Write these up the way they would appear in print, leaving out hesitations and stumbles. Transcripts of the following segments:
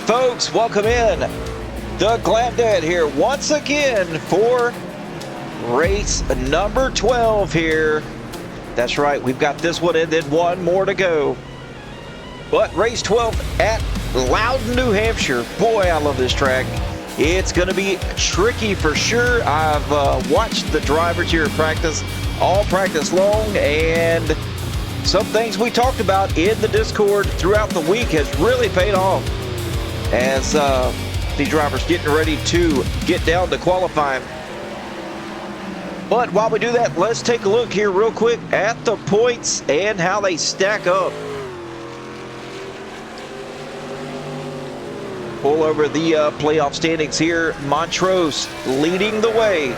folks, welcome in. The Glad Dad here once again for race number 12 here. That's right, we've got this one and then one more to go. But race 12 at Loudon, New Hampshire. Boy, I love this track. It's going to be tricky for sure. I've watched the drivers here at practice, all practice long, and some things we talked about in the Discord throughout the week has really paid off as the drivers getting ready to get down to qualifying. But while we do that, let's take a look here real quick at the points and how they stack up. Pull over the playoff standings here. Montrose leading the way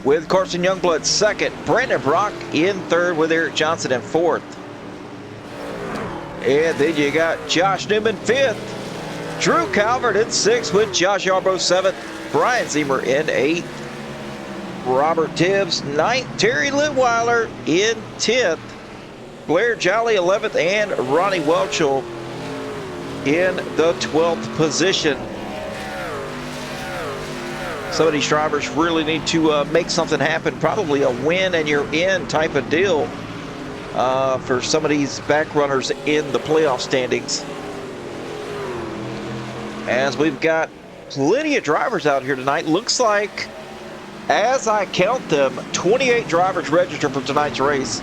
with Carson Youngblood second. Brandon Brock in third with Eric Johnson in fourth. And then you got Josh Newman fifth. Drew Calvert in sixth with Josh Yarbrough seventh. Brian Ziemer in eighth. Robert Tibbs ninth. Terry Litweiler in 10th. Blair Jolly 11th. And Ronnie Welchel in the 12th position. Some of these drivers really need to make something happen. Probably a win and you're in type of deal for some of these back runners in the playoff standings. As we've got plenty of drivers out here tonight. Looks like, as I count them, 28 drivers registered for tonight's race.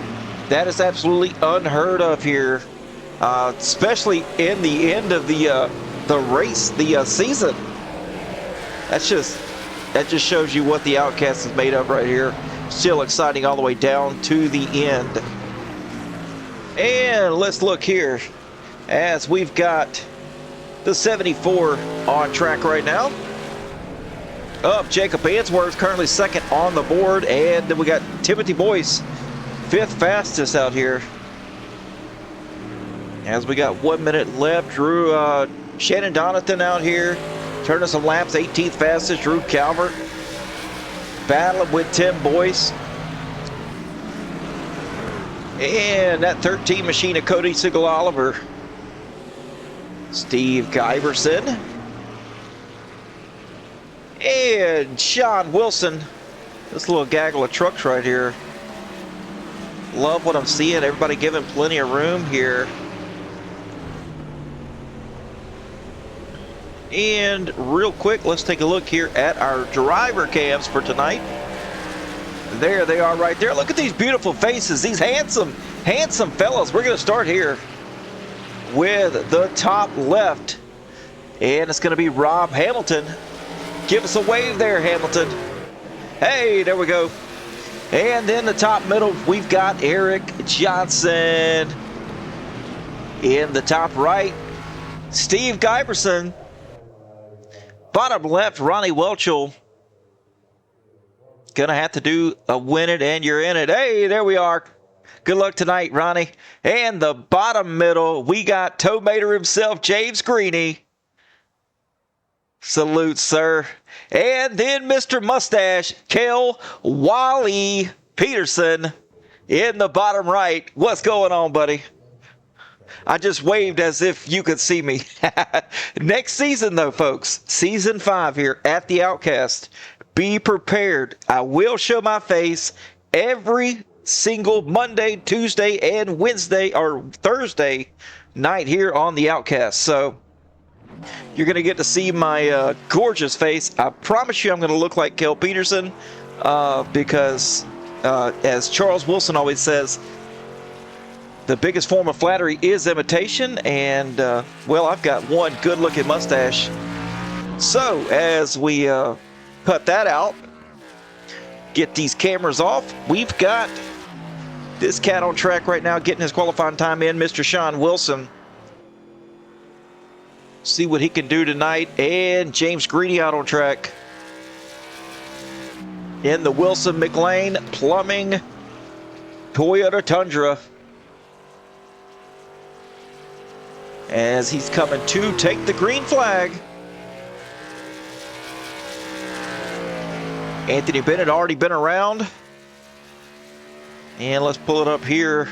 That is absolutely unheard of here. Especially in the end of the race, the season. That just shows you what the Outcast is made of right here. Still exciting all the way down to the end. And let's look here as we've got the 74 on track right now. Up, Jacob Answorth currently second on the board, and then we got Timothy Boyce, fifth fastest out here. As we got 1 minute left, Shannon Donathan out here, turning some laps, 18th fastest. Drew Calvert battling with Tim Boyce. And that 13 machine of Cody Sigel Oliver. Steve Giverson. And Sean Wilson. This little gaggle of trucks right here. Love what I'm seeing. Everybody giving plenty of room here. And real quick, let's take a look here at our driver cams for tonight. There they are right there. Look at these beautiful faces, these handsome fellas. We're going to start here with the top left. And it's going to be Rob Hamilton. Give us a wave there, Hamilton. Hey, there we go. And then the top middle, we've got Eric Johnson. In the top right, Steve Giverson. Bottom left, Ronnie Welchel. Gonna have to do a win it and you're in it. Hey, there we are. Good luck tonight, Ronnie. And the bottom middle, we got Tow Mater himself, James Greeny. Salute, sir. And then Mr. Mustache, Kel Wally Peterson in the bottom right. What's going on, buddy? I just waved as if you could see me. Next season, though, folks, season 5 here at the Outcast. Be prepared. I will show my face every single Monday, Tuesday, and Wednesday or Thursday night here on the Outcast. So you're going to get to see my gorgeous face. I promise you I'm going to look like Kel Peterson because, as Charles Wilson always says, the biggest form of flattery is imitation, and, well, I've got one good-looking mustache. So, as we cut that out, get these cameras off, we've got this cat on track right now getting his qualifying time in, Mr. Sean Wilson. See what he can do tonight, and James Greeny out on track. In the Wilson McLean Plumbing Toyota Tundra. As he's coming to take the green flag. Anthony Bennett already been around. And let's pull it up here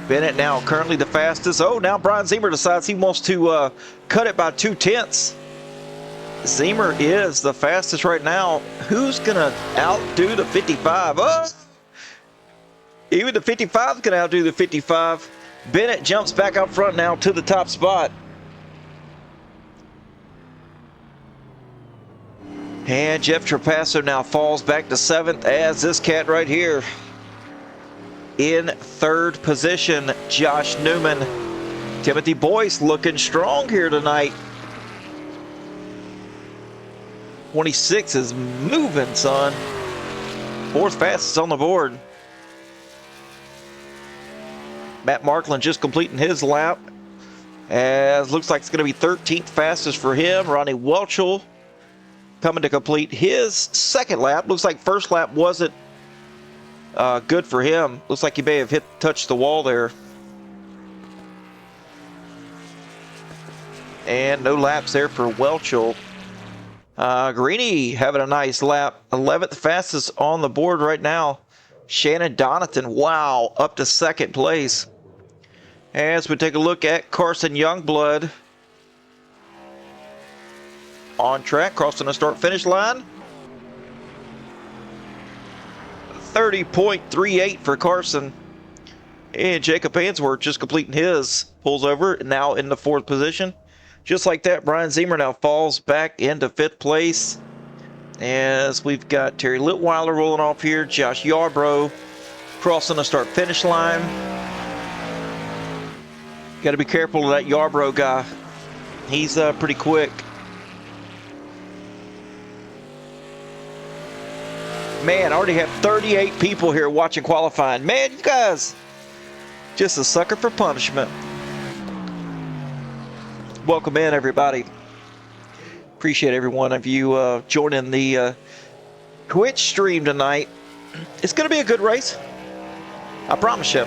Bennett now currently the fastest. Oh, now Brian Zemer decides he wants to cut it by 2/10. Zemer is the fastest right now. Who's going to outdo the 55? Oh! Even the 55 is going to outdo the 55. Bennett jumps back up front now to the top spot. And Jeff Trapasso now falls back to 7th as this cat right here. In 3rd position, Josh Newman. Timothy Boyce looking strong here tonight. 26 is moving, son. 4th fastest on the board. Matt Markland just completing his lap. As looks like it's going to be 13th fastest for him. Ronnie Welchel coming to complete his 2nd lap. Looks like 1st lap wasn't good for him. Looks like he may have touched the wall there. And no laps there for Welchel. Greeny having a nice lap. 11th fastest on the board right now. Shannon Donatan, wow, up to 2nd place. As we take a look at Carson Youngblood. On track, crossing the start-finish line. 30.38 for Carson. And Jacob Hansworth just completing his. Pulls over, now in the 4th position. Just like that, Brian Zemer now falls back into 5th place. As we've got Terry Litweiler rolling off here. Josh Yarbrough crossing the start-finish line. Got to be careful of that Yarbrough guy. He's pretty quick. Man, I already have 38 people here watching qualifying. Man, you guys, just a sucker for punishment. Welcome in, everybody. Appreciate every one of you joining the Twitch stream tonight. It's going to be a good race. I promise you.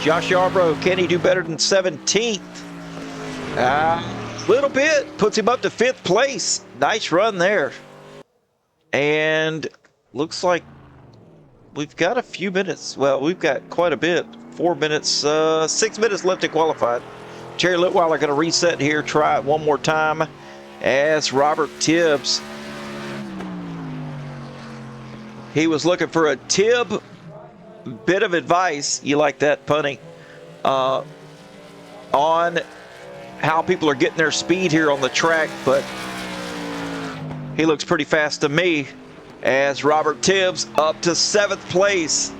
Josh Yarbrough, can he do better than 17th? A little bit. Puts him up to 5th place. Nice run there. And looks like we've got a few minutes. Well, we've got quite a bit. 4 minutes, 6 minutes left to qualify. Terry Litweiler going to reset here, try it one more time as Robert Tibbs. He was looking for a Tibb bit of advice. You like that, punny? On how people are getting their speed here on the track, but he looks pretty fast to me as Robert Tibbs up to 7th place.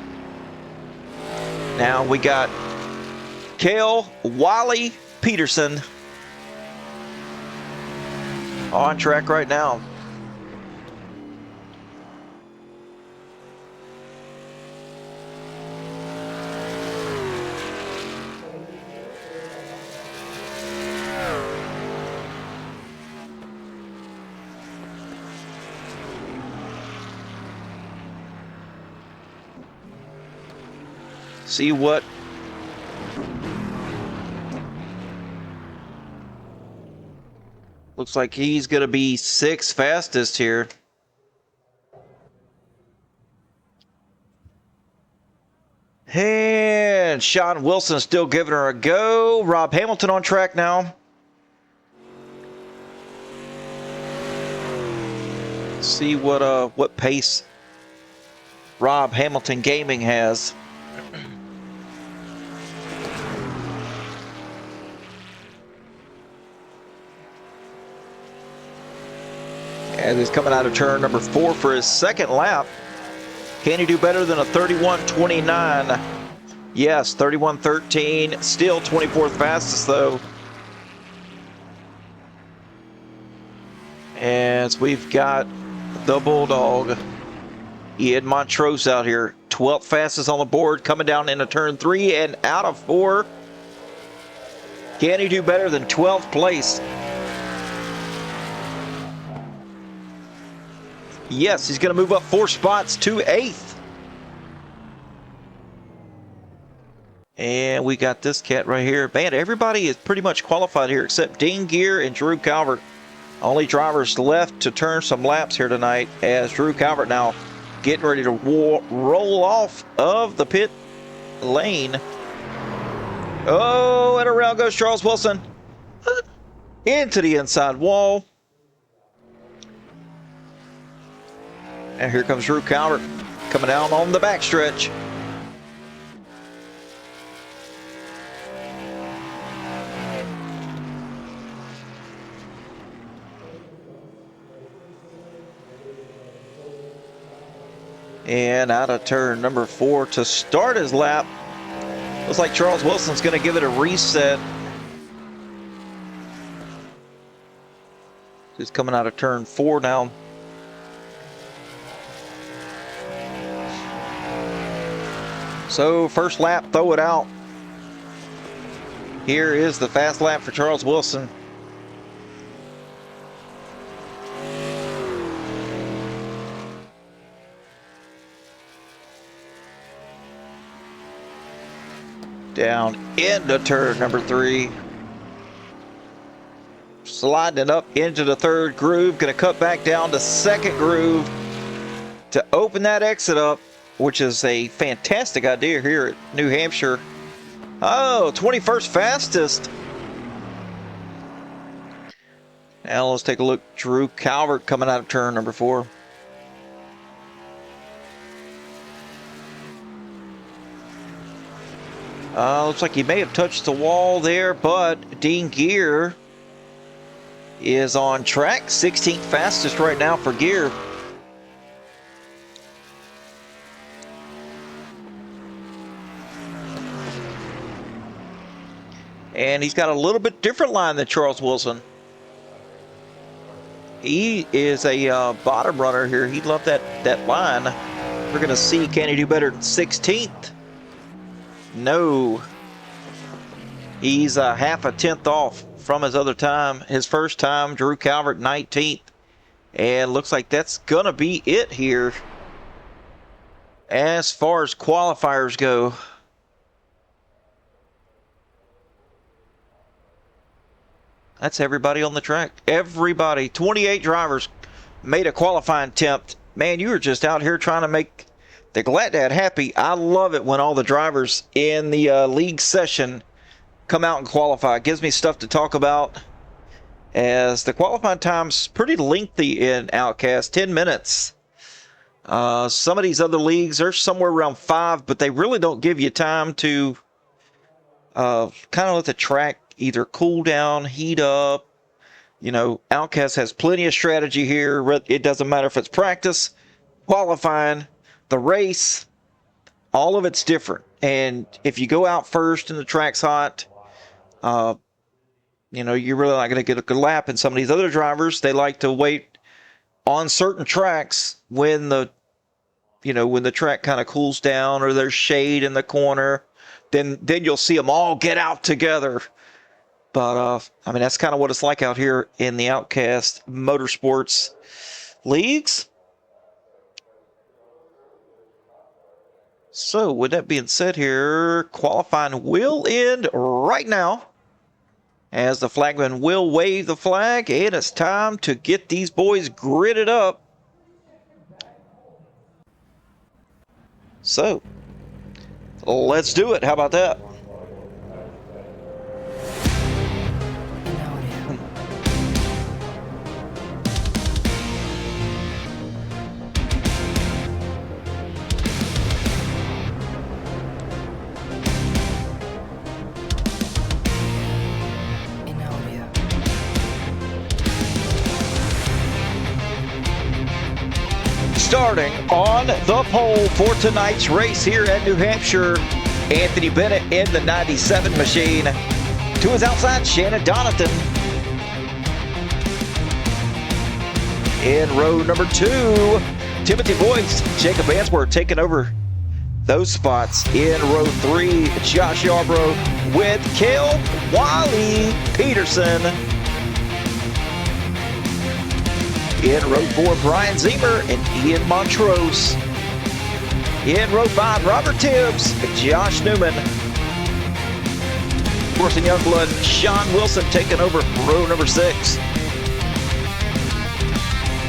Now we got Cale Wiley Peterson on track right now. See what looks like he's going to be 6th fastest here. And Sean Wilson still giving her a go. Rob Hamilton on track now. See what pace Rob Hamilton Gaming has. As he's coming out of turn number 4 for his 2nd lap. Can he do better than a 31.29? Yes, 31.13. Still 24th fastest, though. As we've got the Bulldog, Ian Montrose out here. 12th fastest on the board, coming down into turn 3 and out of 4. Can he do better than 12th place? Yes, he's going to move up 4 spots to 8th. And we got this cat right here. Man, everybody is pretty much qualified here except Dean Gear and Drew Calvert. Only drivers left to turn some laps here tonight as Drew Calvert now getting ready to roll off of the pit lane. Oh, and around goes Charles Wilson. Into the inside wall. And here comes Drew Calvert coming down on the backstretch. And out of turn number 4 to start his lap. Looks like Charles Wilson's going to give it a reset. He's coming out of turn 4 now. So first lap, throw it out. Here is the fast lap for Charles Wilson. Down into turn number 3. Sliding it up into the 3rd groove. Going to cut back down to 2nd groove to open that exit up, which is a fantastic idea here at New Hampshire. Oh, 21st fastest. Now let's take a look. Drew Calvert coming out of turn number 4. Looks like he may have touched the wall there, but Dean Gear is on track. 16th fastest right now for Gear. And he's got a little bit different line than Charles Wilson. He is a bottom runner here. He'd love that line. We're going to see, can he do better than 16th? No. He's half a tenth off from his other time. His first time, Drew Calvert, 19th. And looks like that's going to be it here as far as qualifiers go. That's everybody on the track. Everybody. 28 drivers made a qualifying attempt. Man, you were just out here trying to make the Glad Dad happy. I love it when all the drivers in the league session come out and qualify. It gives me stuff to talk about, as the qualifying time's pretty lengthy in Outcast, 10 minutes. Some of these other leagues are somewhere around 5, but they really don't give you time to kind of let the track either cool down, heat up. You know, Outcast has plenty of strategy here. It doesn't matter if it's practice, qualifying, the race, all of it's different. And if you go out first and the track's hot, you know, you're really not going to get a good lap. And some of these other drivers, they like to wait on certain tracks when the track kind of cools down or there's shade in the corner. Then you'll see them all get out together. But, I mean, that's kind of what it's like out here in the Outcast Motorsports leagues. So, with that being said here, qualifying will end right now, as the flagman will wave the flag, and it's time to get these boys gridded up. So, let's do it. How about that? Starting on the pole for tonight's race here at New Hampshire, Anthony Bennett in the 97 machine. To his outside, Shannon Donathan. In row number 2, Timothy Boyce, Jacob Answorth taking over those spots. In row 3, Josh Yarbrough with Cale Wally Peterson. In row 4, Brian Zemer and Ian Montrose. In row 5, Robert Tibbs and Josh Newman. Of course, in Youngblood, Sean Wilson taking over row number 6.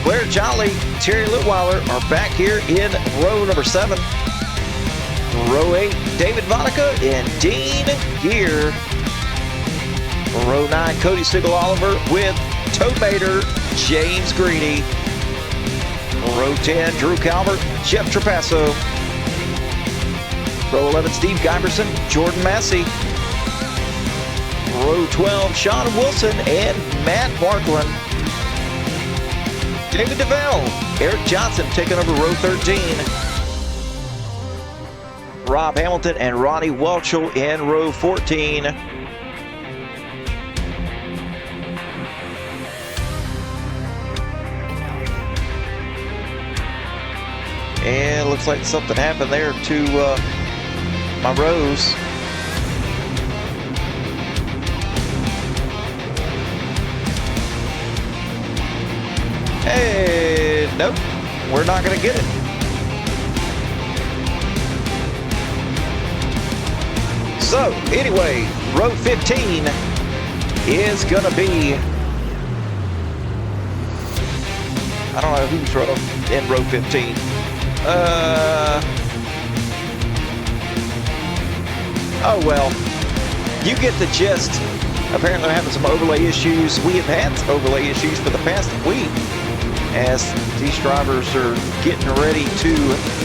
Claire Jolly, Terry Litweiler are back here in row number 7. Row 8, David Monica and Dean Gear. Row 9, Cody Siegel-Oliver with Tomater, James Greedy. Row 10, Drew Calvert, Jeff Trapasso. Row 11, Steve Giberson, Jordan Massey. Row 12, Sean Wilson and Matt Markland. David DeVell, Eric Johnson taking over row 13. Rob Hamilton and Ronnie Welchel in row 14. And it looks like something happened there to my rows. Hey, nope, we're not going to get it. So, anyway, row 15 is going to be, I don't know who's in row 15. Oh well, you get the gist. Apparently, we're having some overlay issues. We have had some overlay issues for the past week as these drivers are getting ready to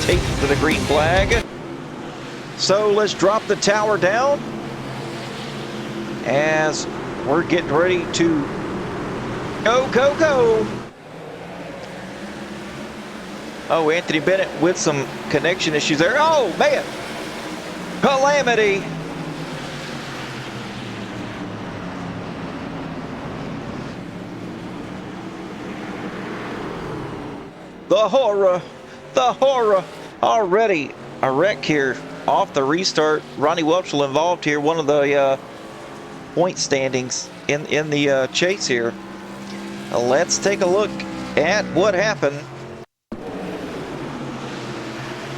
take the green flag. So let's drop the tower down as we're getting ready to go. Oh, Anthony Bennett with some connection issues there. Oh, man. Calamity. The horror. Already a wreck here off the restart. Ronnie Welchel involved here, one of the point standings in the chase here. Let's take a look at what happened.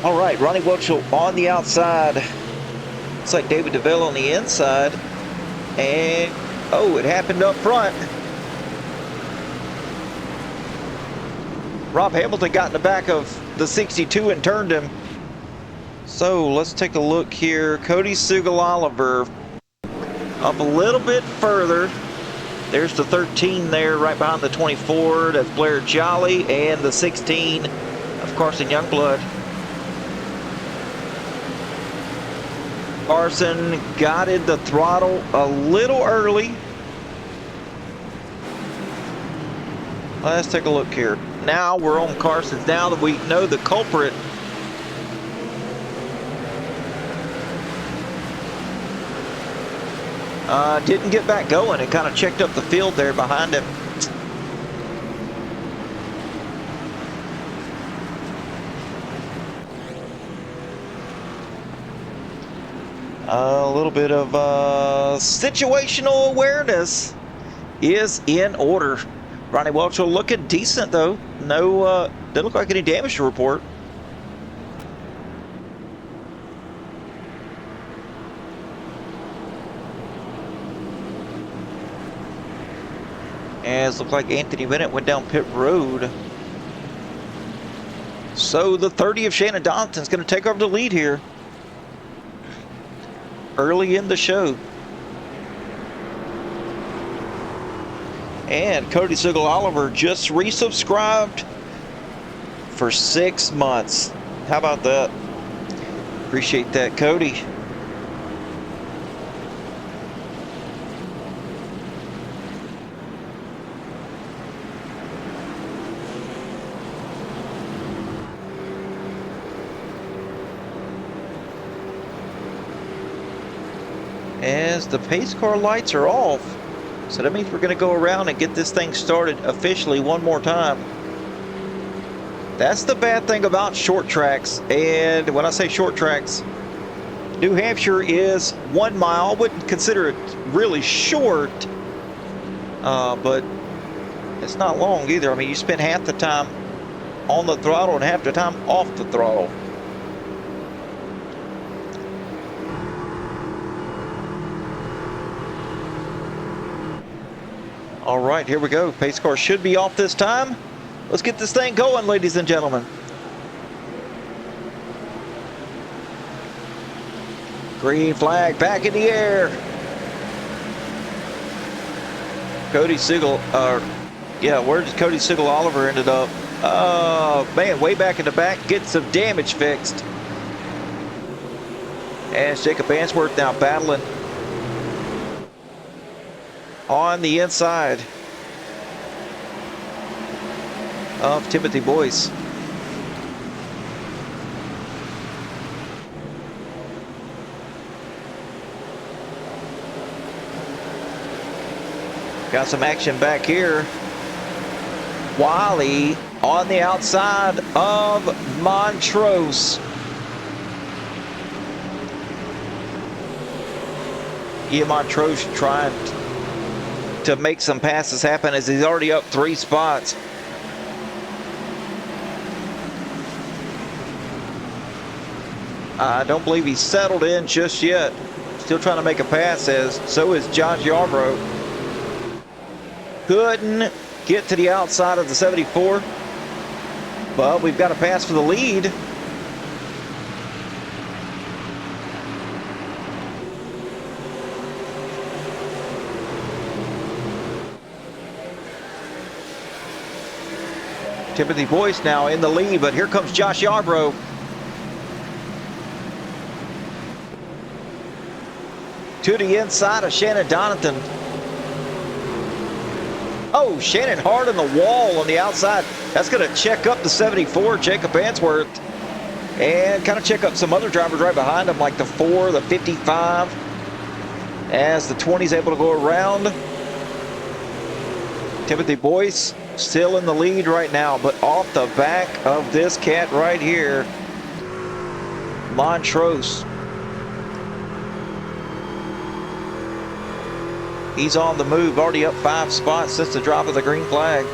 All right, Ronnie Welchel on the outside. Looks like David DeVille on the inside. And, oh, it happened up front. Rob Hamilton got in the back of the 62 and turned him. So let's take a look here. Cody Siegel-Oliver up a little bit further. There's the 13 there right behind the 24. That's Blair Jolly, and the 16 of Carson Youngblood. Carson guided the throttle a little early. Let's take a look here. Now we're on Carson's. Now that we know the culprit. Didn't get back going. It kind of checked up the field there behind him. A little bit of situational awareness is in order. Ronnie Welchel looking decent though. No, didn't look like any damage to report. As looked like Anthony Bennett went down pit road. So the 30 of Shannon Donaldson's going to take over the lead here early in the show. And Cody Siegel-Oliver just resubscribed for 6 months. How about that? Appreciate that, Cody. As the pace car lights are off. So that means we're going to go around and get this thing started officially one more time. That's the bad thing about short tracks. And when I say short tracks, New Hampshire is 1 mile. I wouldn't consider it really short, but it's not long either. I mean, you spend half the time on the throttle and half the time off the throttle. All right, here we go. Pace car should be off this time. Let's get this thing going, ladies and gentlemen. Green flag back in the air. Cody Siegel, where did Cody Siegel Oliver ended up? Oh, man, way back in the back, getting some damage fixed. And Jacob Answorth now battling on the inside of Timothy Boyce. Got some action back here. Wiley on the outside of Montrose. Ian Montrose trying to make some passes happen as he's already up 3 spots. I don't believe he's settled in just yet. Still trying to make a pass, as so is Josh Yarbrough. Couldn't get to the outside of the 74, but we've got a pass for the lead. Timothy Boyce now in the lead, but here comes Josh Yarbrough. To the inside of Shannon Donington. Oh, Shannon hard on the wall on the outside. That's going to check up the 74, Jacob Answorth. And kind of check up some other drivers right behind him, like the 4, the 55. As the 20 is able to go around. Timothy Boyce still in the lead right now, but off the back of this cat right here, Montrose. He's on the move, already up 5 spots since the drop of the green flag.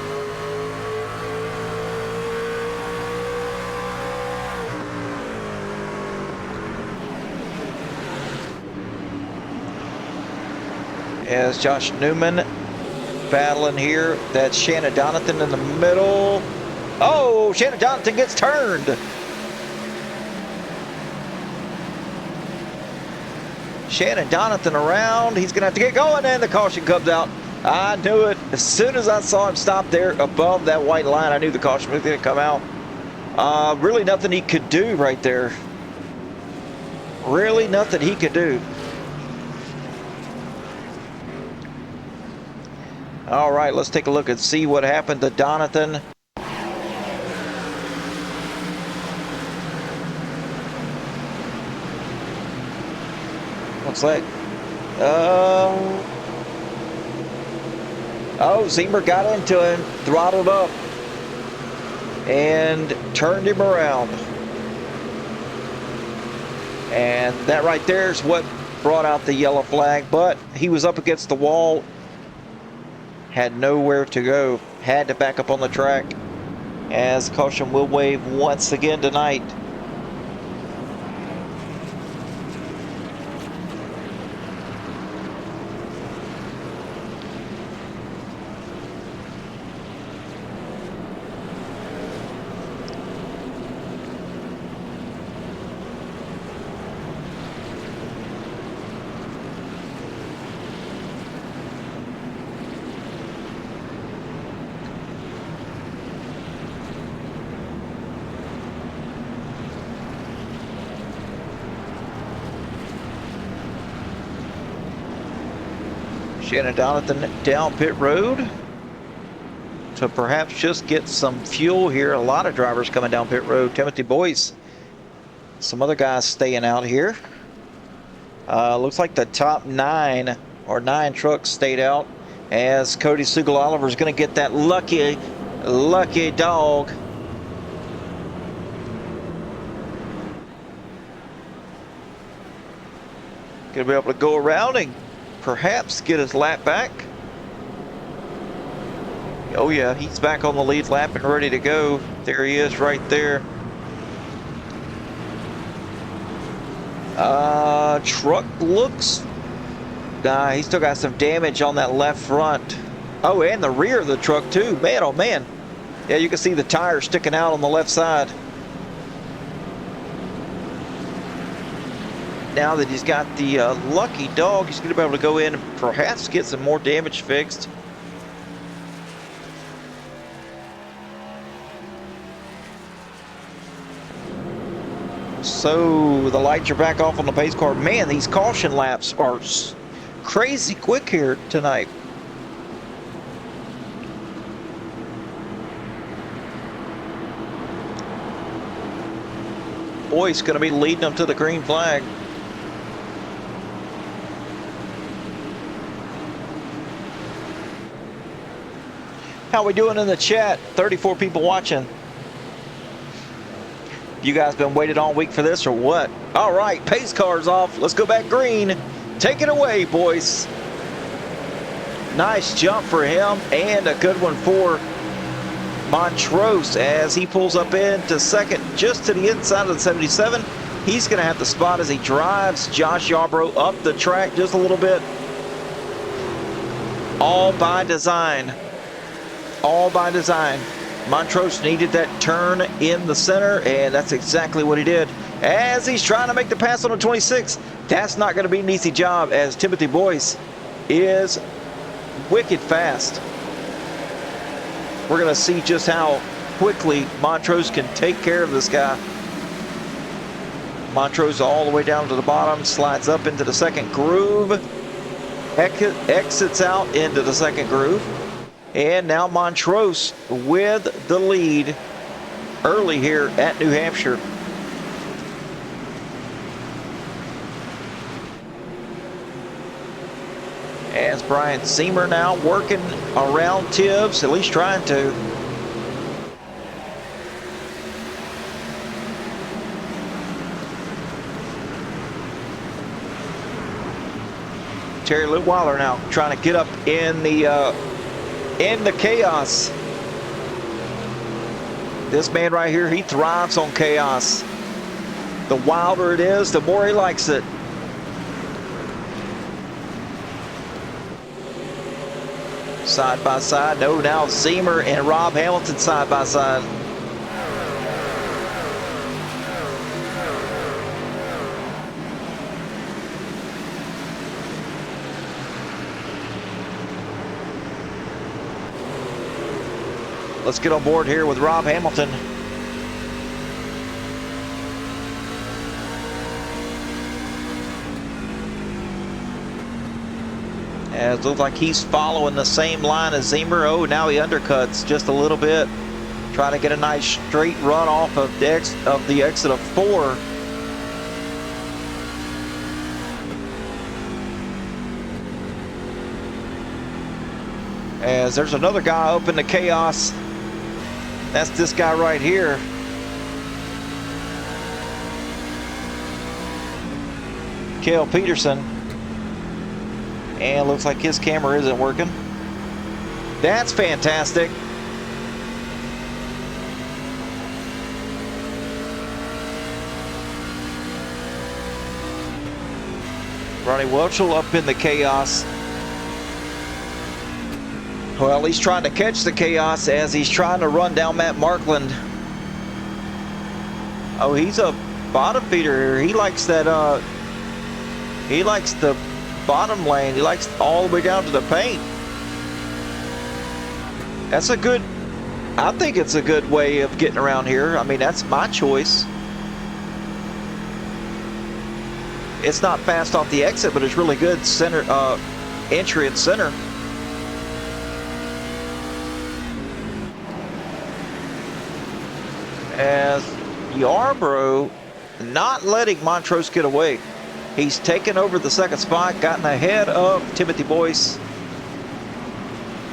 As Josh Newman battling here, that's Shannon Donington in the middle. Oh, Shannon Donington gets turned. Shannon Donington around. He's going to have to get going, and the caution comes out. I knew it. As soon as I saw him stop there above that white line, I knew the caution was going to come out. Really nothing he could do right there. Really nothing he could do. All right, let's take a look and see what happened to Donington. Looks like, Zemer got into him, throttled up, and turned him around. And that right there is what brought out the yellow flag, but he was up against the wall, had nowhere to go, had to back up on the track, as caution will wave once again tonight. Shannon Donington down pit road to perhaps just get some fuel here. A lot of drivers coming down pit road. Timothy Boyce, some other guys staying out here. Looks like the top 9 trucks stayed out, as Cody Siegel Oliver is going to get that lucky dog. Going to be able to go around and perhaps get his lap back. Oh yeah, he's back on the lead lap and ready to go. There he is right there. Truck looks, he still got some damage on that left front. Oh, and the rear of the truck too. Man, oh man. Yeah, you can see the tire sticking out on the left side. now that he's got the lucky dog, he's going to be able to go in and perhaps get some more damage fixed. So the lights are back off on the pace car. Man, these caution laps are crazy quick here tonight. Boy's going to be leading them to the green flag. How we doing in the chat? 34 people watching. You guys been waiting all week for this or what? All right, pace car's off. Let's go back green. Take it away, boys. Nice jump for him and a good one for Montrose as he pulls up into second just to the inside of the 77. He's going to have to spot as he drives Josh Yarbrough up the track just a little bit. All by design. All by design. Montrose needed that turn in the center, and that's exactly what he did. As he's trying to make the pass on the 26, that's not going to be an easy job as Timothy Boyce is wicked fast. We're going to see just how quickly Montrose can take care of this guy. Montrose all the way down to the bottom, slides up into the second groove, exits out into the second groove. And now Montrose with the lead early here at New Hampshire. As Brian Seamer now working around Tibbs, at least trying to. Terry Litweiler now trying to get up in the chaos. This man right here, he thrives on chaos. The wilder it is, the more he likes it. Side by side. No, now Seamer and Rob Hamilton side by side. Let's get on board here with Rob Hamilton. As it looks like he's following the same line as Seamer. Oh, now he undercuts just a little bit. Trying to get a nice straight run off of the exit of 4. As there's another guy up in the chaos. That's this guy right here. Cale Peterson. And looks like his camera isn't working. That's fantastic. Ronnie Welchel up in the chaos. Well, he's trying to catch the chaos as he's trying to run down Matt Markland. Oh, he's a bottom feeder here. He likes that, he likes the bottom lane. He likes all the way down to the paint. That's a good, I think it's a good way of getting around here. I mean, that's my choice. It's not fast off the exit, but it's really good center, entry and center. As Yarbrough not letting Montrose get away. He's taken over the second spot, gotten ahead of Timothy Boyce.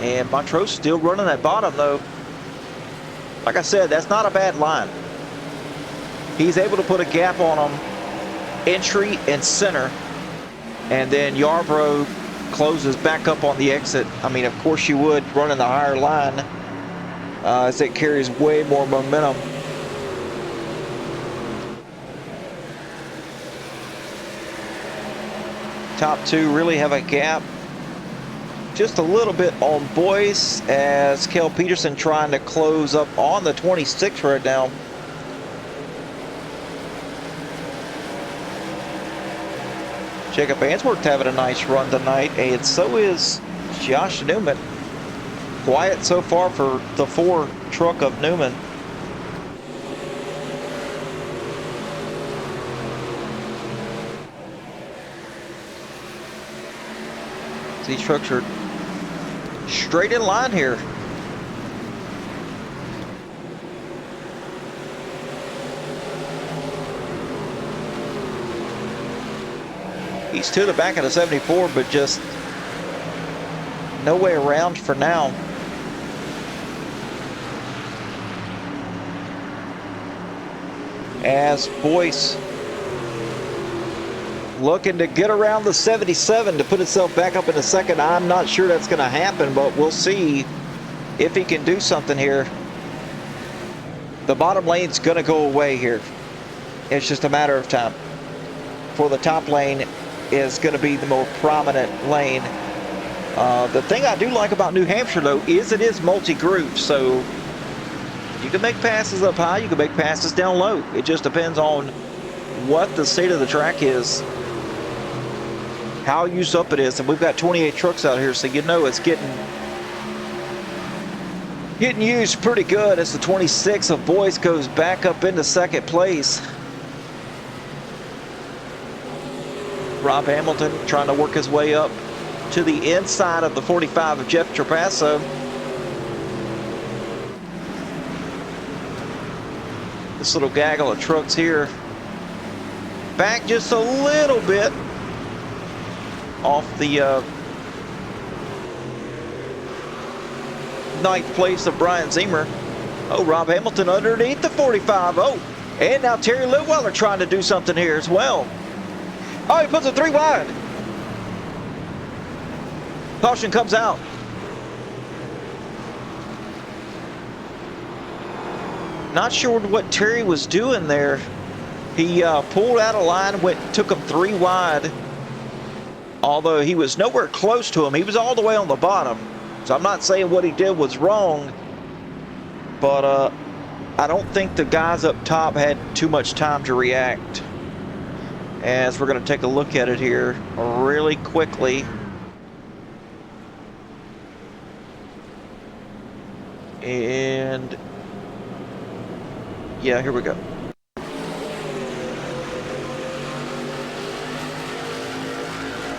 And Montrose still running that bottom though. Like I said, that's not a bad line. He's able to put a gap on him, entry and center. And then Yarbrough closes back up on the exit. I mean, of course you would, running the higher line as it carries way more momentum. Top two really have a gap just a little bit on Boyce as Cale Peterson trying to close up on the 26 right now. Jacob Answorth's having a nice run tonight, and so is Josh Newman. Quiet so far for the 4 truck of Newman. These trucks are straight in line here. He's to the back of the 74, but just no way around for now. As Boyce looking to get around the 77 to put itself back up in the second. I'm not sure that's going to happen, but we'll see if he can do something here. The bottom lane's going to go away here. It's just a matter of time. For the top lane is going to be the more prominent lane. The thing I do like about New Hampshire, though, is it is multi-groove, so you can make passes up high, you can make passes down low. It just depends on what the state of the track is, how used up it is. And we've got 28 trucks out here, so you know it's getting used pretty good as the 26 of Boyce goes back up into second place. Rob Hamilton trying to work his way up to the inside of the 45 of Jeff Trapasso. This little gaggle of trucks here back just a little bit off the ninth place of Brian Zemer. Oh, Rob Hamilton underneath the 45. Oh, and now Terry Litweiler trying to do something here as well. Oh, he puts it 3 wide. Caution comes out. Not sure what Terry was doing there. He pulled out of line, took him 3 wide. Although he was nowhere close to him. He was all the way on the bottom. So I'm not saying what he did was wrong. But I don't think the guys up top had too much time to react. As we're going to take a look at it here really quickly. And yeah, here we go.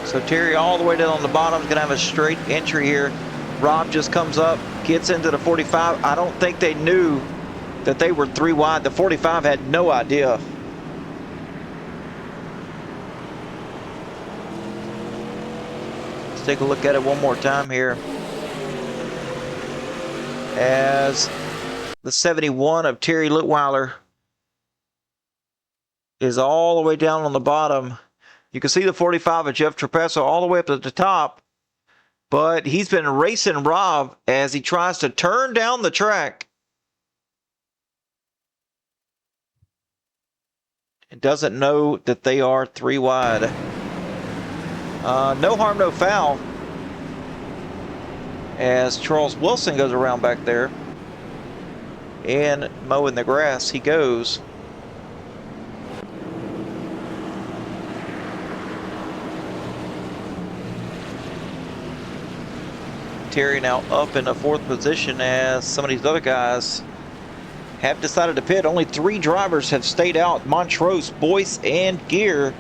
So Terry all the way down on the bottom is going to have a straight entry here. Rob just comes up, gets into the 45. I don't think they knew that they were 3 wide. The 45 had no idea. Let's take a look at it one more time here. As the 71 of Terry Litweiler is all the way down on the bottom. You can see the 45 of Jeff Trapasso all the way up to the top. But he's been racing Rob as he tries to turn down the track. It doesn't know that they are 3 wide. No harm, no foul. As Charles Wilson goes around back there. And mowing the grass he goes. Terry now up in the 4th position as some of these other guys have decided to pit. Only 3 drivers have stayed out: Montrose, Boyce, and Gear.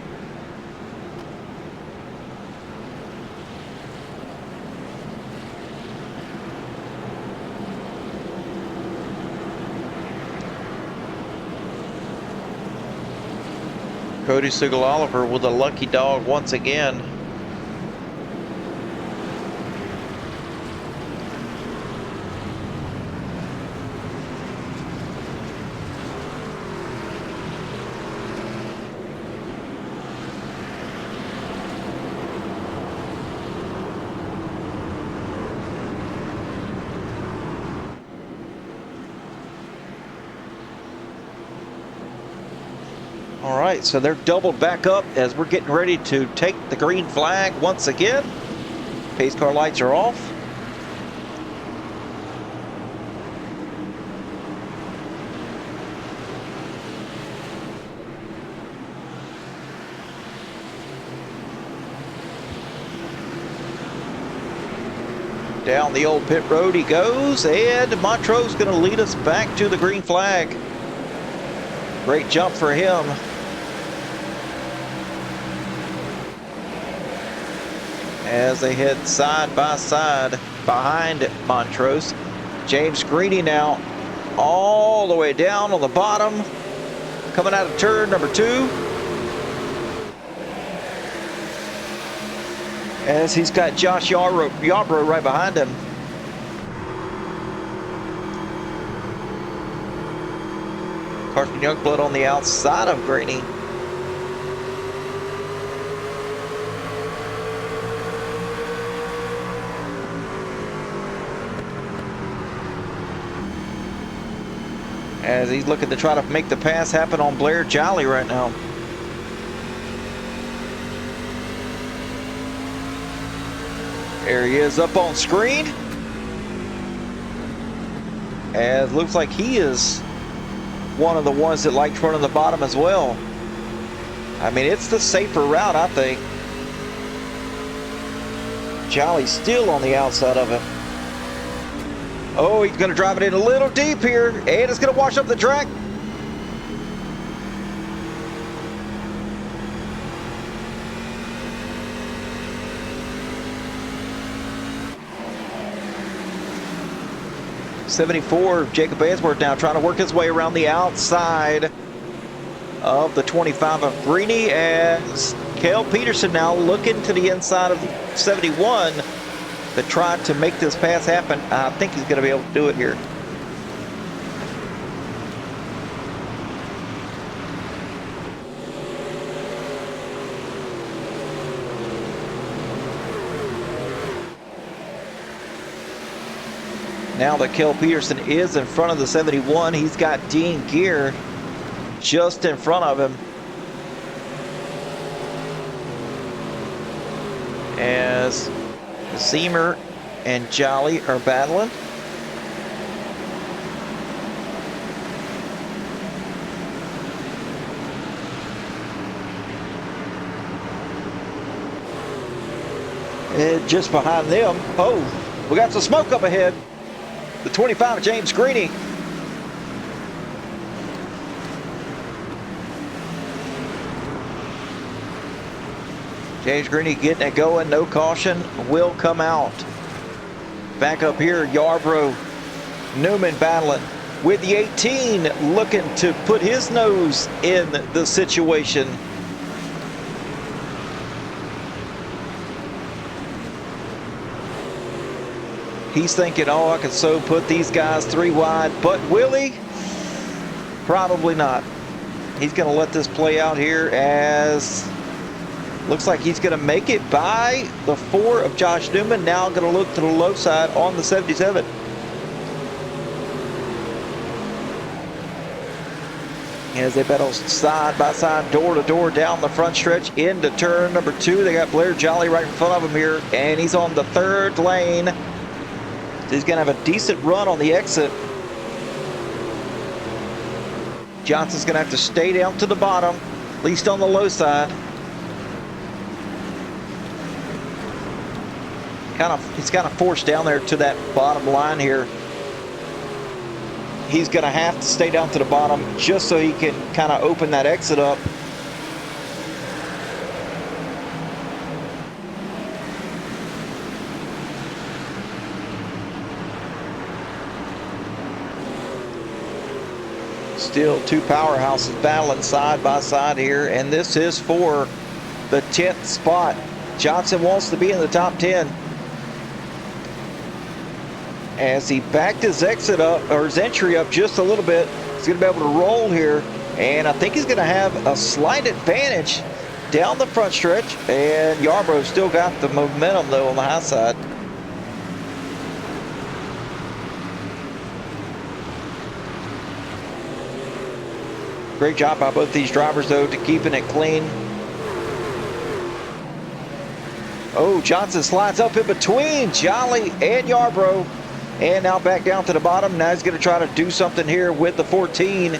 Cody Siegel-Oliver with a lucky dog once again. All right, so they're doubled back up as we're getting ready to take the green flag once again. Pace car lights are off. Down the old pit road he goes, and Montrose going to lead us back to the green flag. Great jump for him. As they head side by side behind Montrose. James Greeny now all the way down on the bottom, coming out of turn number 2. As he's got Josh Yarbrough right behind him. Carson Youngblood on the outside of Greeny. As he's looking to try to make the pass happen on Blair Jolly right now. There he is up on screen. And it looks like he is one of the ones that likes running the bottom as well. I mean, it's the safer route, I think. Jolly's still on the outside of him. Oh, he's going to drive it in a little deep here, and it's going to wash up the track. '74, Jacob Ainsworth now trying to work his way around the outside of the 25 of Greeny, as Cale Peterson now looking to the inside of 71 to try to make this pass happen. I think he's going to be able to do it here. Now that Cale Peterson is in front of the 71, he's got Dean Gear just in front of him. As Zemer and Jolly are battling. And just behind them, oh, we got some smoke up ahead. The 25 of James Greeny. James Greeny getting it going, no caution, will come out. Back up here, Yarbrough, Newman battling with the 18, looking to put his nose in the situation. He's thinking, oh, I can so put these guys 3 wide, but will he? Probably not. He's going to let this play out here, as looks like he's going to make it by the 4 of Josh Newman. Now going to look to the low side on the 77. As they battle side by side, door to door down the front stretch into turn number 2. They got Blair Jolly right in front of him here, and he's on the 3rd lane. He's going to have a decent run on the exit. Johnson's going to have to stay down to the bottom, at least on the low side. He's kind of forced down there to that bottom line here. He's going to have to stay down to the bottom just so he can kind of open that exit up. Still 2 powerhouses battling side by side here, and this is for the 10th spot. Johnson wants to be in the top 10. As he backed his exit up, or his entry up just a little bit, he's going to be able to roll here, and I think he's going to have a slight advantage down the front stretch, and Yarbrough still got the momentum though on the high side. Great job by both these drivers though to keeping it clean. Oh, Johnson slides up in between Jolly and Yarbrough, and now back down to the bottom. Now he's going to try to do something here with the 14,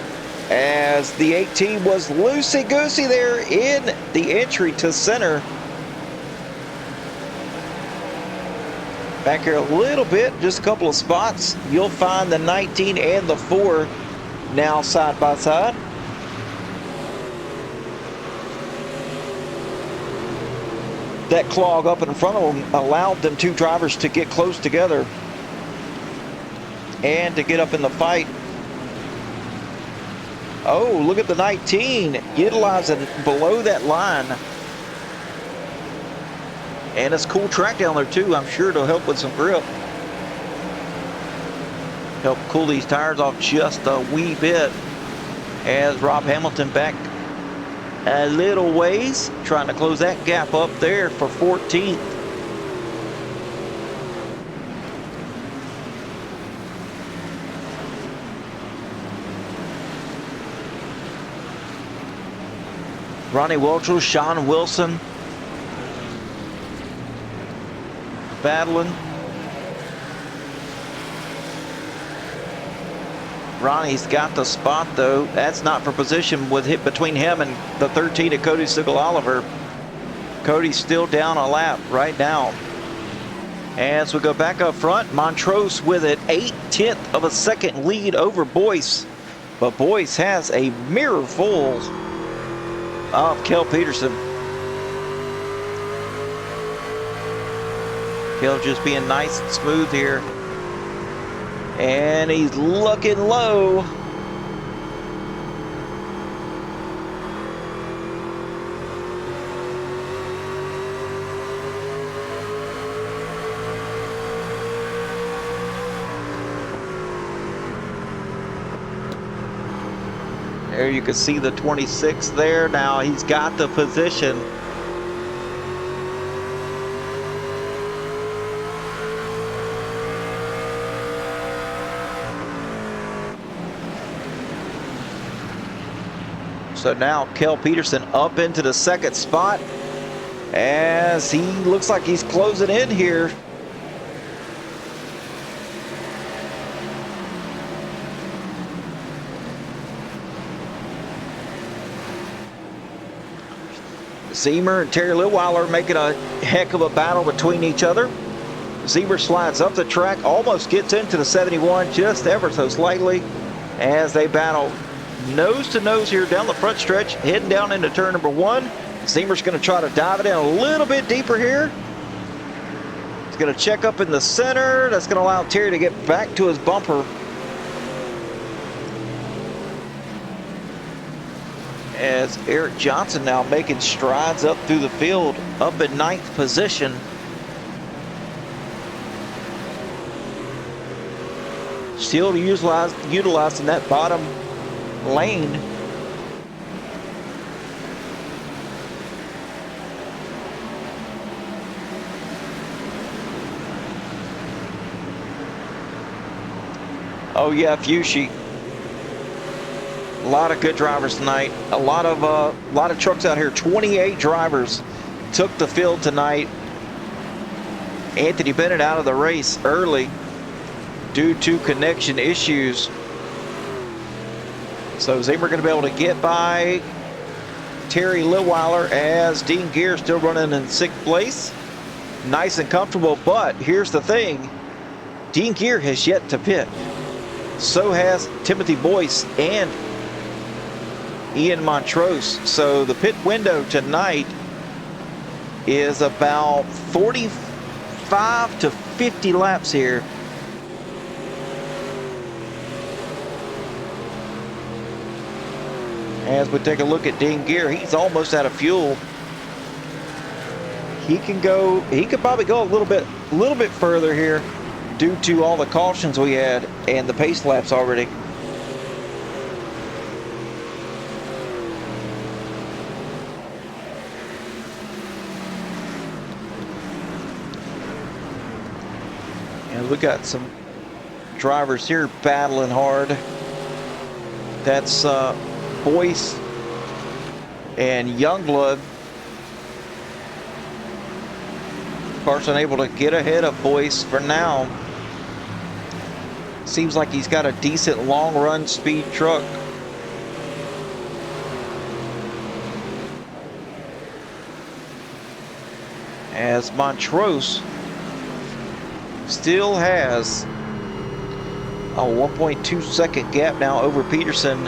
as the 18 was loosey-goosey there in the entry to center. Back here a little bit, just a couple of spots. You'll find the 19 and the 4 now side by side. That clog up in front of them allowed them two drivers to get close together and to get up in the fight. Oh, look at the 19, utilizing below that line. And it's cool track down there too. I'm sure it'll help with some grip. Help cool these tires off just a wee bit. As Rob Hamilton back a little ways, trying to close that gap up there for 14th. Ronnie Welchel, Sean Wilson battling. Ronnie's got the spot though. That's not for position with hit between him and the 13 of Cody Sigel-Oliver. Cody's still down a lap right now. As we go back up front, Montrose with an 0.8 of a second lead over Boyce. But Boyce has a mirror full of Kel Peterson. Kel just being nice and smooth here. And he's looking low. There you can see the 26 there. Now he's got the position. So now Kel Peterson up into the second spot as he looks like he's closing in here. Zemer and Terry Litweiler making a heck of a battle between each other. Zemer slides up the track, almost gets into the 71 just ever so slightly as they battle nose to nose here down the front stretch, heading down into turn number 1. Zemer's going to try to dive it in a little bit deeper here. He's going to check up in the center. That's going to allow Terry to get back to his bumper. As Eric Johnson now making strides up through the field, up in 9th position. Still utilizing that bottom lane. Oh yeah, Fushi. A lot of good drivers tonight. A lot of trucks out here. 28 drivers took the field tonight. Anthony Bennett out of the race early due to connection issues. So Zemer going to be able to get by Terry Litweiler as Dean Gear still running in 6th place. Nice and comfortable, but here's the thing. Dean Gear has yet to pit. So has Timothy Boyce and Ian Montrose. So the pit window tonight is about 45 to 50 laps here. As we take a look at Dean Gear, he's almost out of fuel. He could probably go a little bit further here due to all the cautions we had and the pace laps already. And we got some drivers here battling hard. That's Boyce and Youngblood. Carson able to get ahead of Boyce for now. Seems like he's got a decent long run speed truck. As Montrose Still has a 1.2 second gap now over Peterson.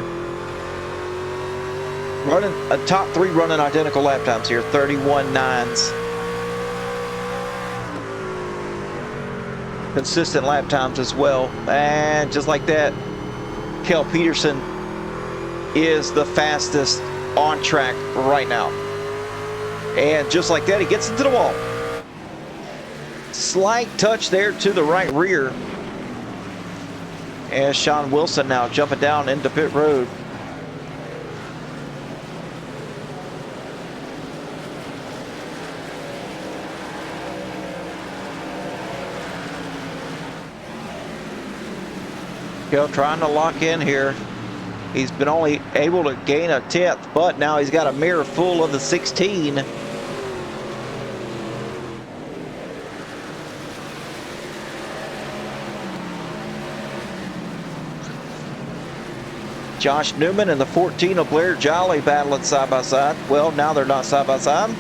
Running a top 3 running identical lap times here, 31.9s. Consistent lap times as well. And just like that, Kel Peterson is the fastest on track right now. And just like that, he gets into the wall. Slight touch there to the right rear. And Sean Wilson now jumping down into pit road. Kel trying to lock in here. He's been only able to gain a 10th, but now he's got a mirror full of the 16. Josh Newman and the 14 of Blair Jolly battling side by side. Well, now they're not side by side.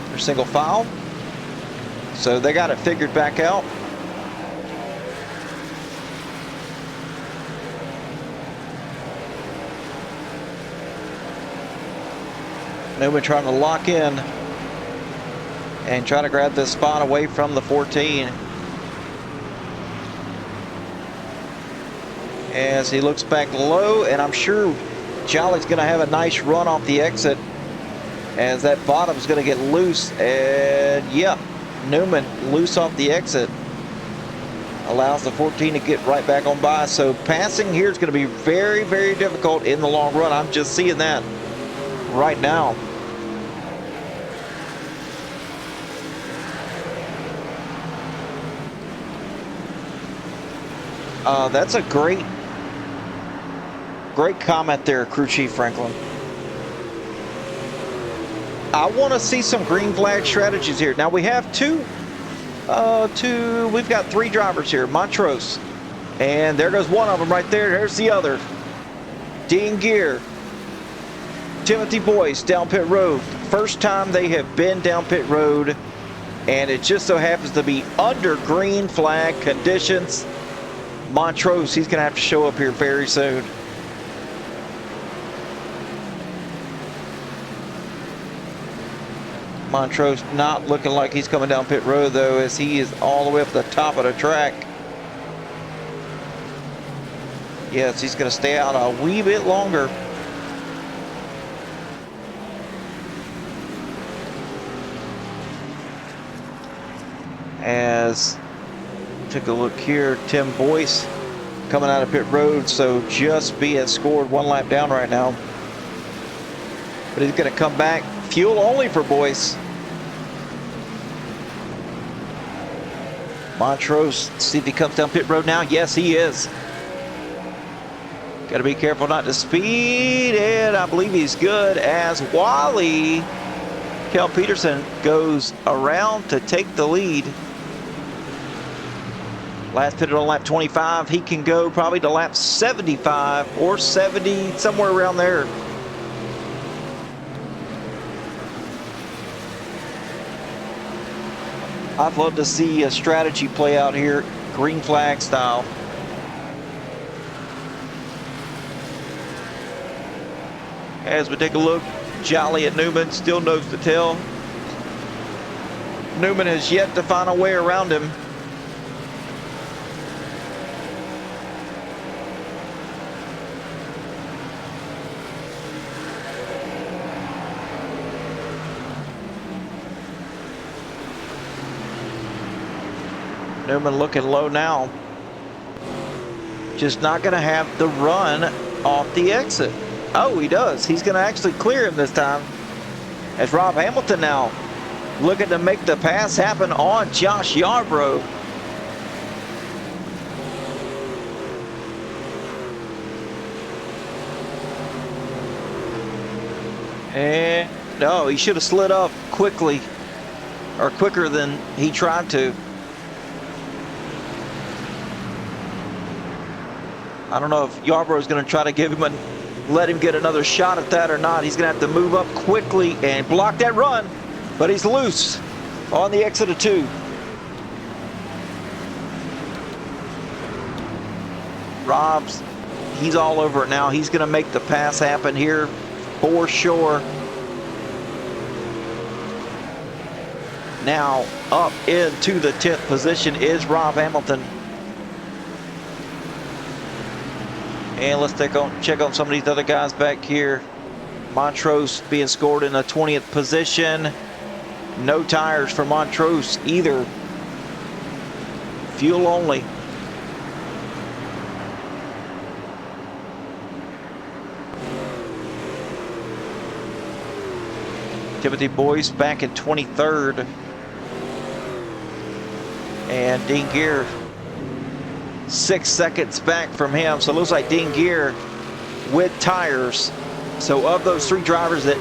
They're single file. So they got it figured back out. Newman trying to lock in and try to grab this spot away from the 14. As he looks back low, and I'm sure Jolly's going to have a nice run off the exit as that bottom's going to get loose. And yeah, Newman loose off the exit allows the 14 to get right back on by. So passing here is going to be very, very difficult in the long run. I'm just seeing that right now. That's a great comment there, Crew Chief Franklin. I want to see some green flag strategies here. Now we have we've got 3 drivers here. Montrose, and there goes one of them right there. There's the other. Dean Gear, Timothy Boyce down pit road. First time they have been down pit road, and it just so happens to be under green flag conditions. Montrose, he's going to have to show up here very soon. Montrose not looking like he's coming down pit road though, as he is all the way up the top of the track. Yes, he's going to stay out a wee bit longer. As take a look here, Tim Boyce coming out of pit road, so just being scored 1 lap down right now. But he's going to come back. Fuel only for Boyce. Montrose, see if he comes down pit road now. Yes, he is. Got to be careful not to speed, and I believe he's good as Wally Kel Peterson goes around to take the lead. Last pitted on lap 25. He can go probably to lap 75 or 70, somewhere around there. I'd love to see a strategy play out here, green flag style. As we take a look, Jolly and Newman still nose to tail. Newman has yet to find a way around him. Newman looking low now. Just not going to have the run off the exit. Oh, he does. He's going to actually clear him this time. As Rob Hamilton now looking to make the pass happen on Josh Yarbrough. And no, he should have slid up quickly, or quicker than he tried to. I don't know if Yarbrough is going to try to give him let him get another shot at that or not. He's going to have to move up quickly and block that run, but he's loose on the exit of 2. Rob's, he's all over it now. He's going to make the pass happen here for sure. Now up into the 10th position is Rob Hamilton. And let's check on some of these other guys back here. Montrose being scored in the 20th position. No tires for Montrose either. Fuel only. Timothy Boyce back in 23rd. And Dean Gear 6 seconds back from him. So it looks like Dean Gear with tires. So of those 3 drivers that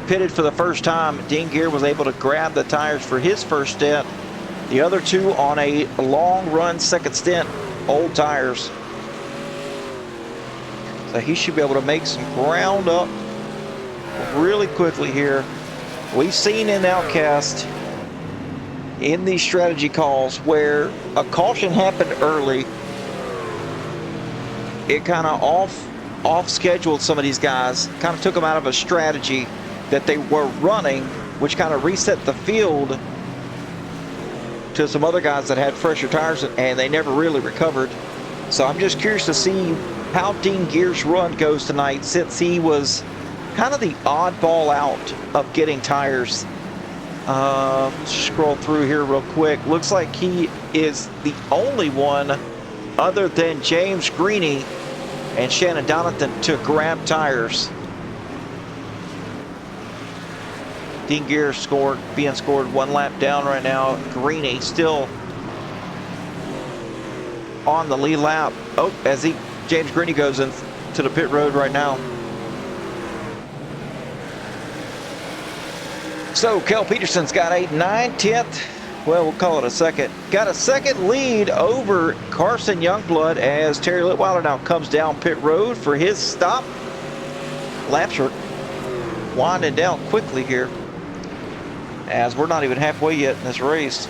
pitted for the first time, Dean Gear was able to grab the tires for his first stint. The other 2 on a long run second stint, old tires. So he should be able to make some ground up really quickly here. We've seen in Outcast in these strategy calls where a caution happened early, it kind of off scheduled some of these guys, kind of took them out of a strategy that they were running, which kind of reset the field to some other guys that had fresher tires, and they never really recovered. So I'm just curious to see how Dean Gear's run goes tonight, since he was kind of the oddball out of getting tires. Scroll through here real quick. Looks like he is the only one other than James Greeny and Shannon Donington to grab tires. Dean Gear being scored 1 lap down right now. Greeny still on the lead lap. Oh, as James Greeny goes into the pit road right now. So Kel Peterson's got a 9/10, well, we'll call it a second. Got a second lead over Carson Youngblood as Terry Litweiler now comes down pit road for his stop. Laps are winding down quickly here, as we're not even halfway yet in this race.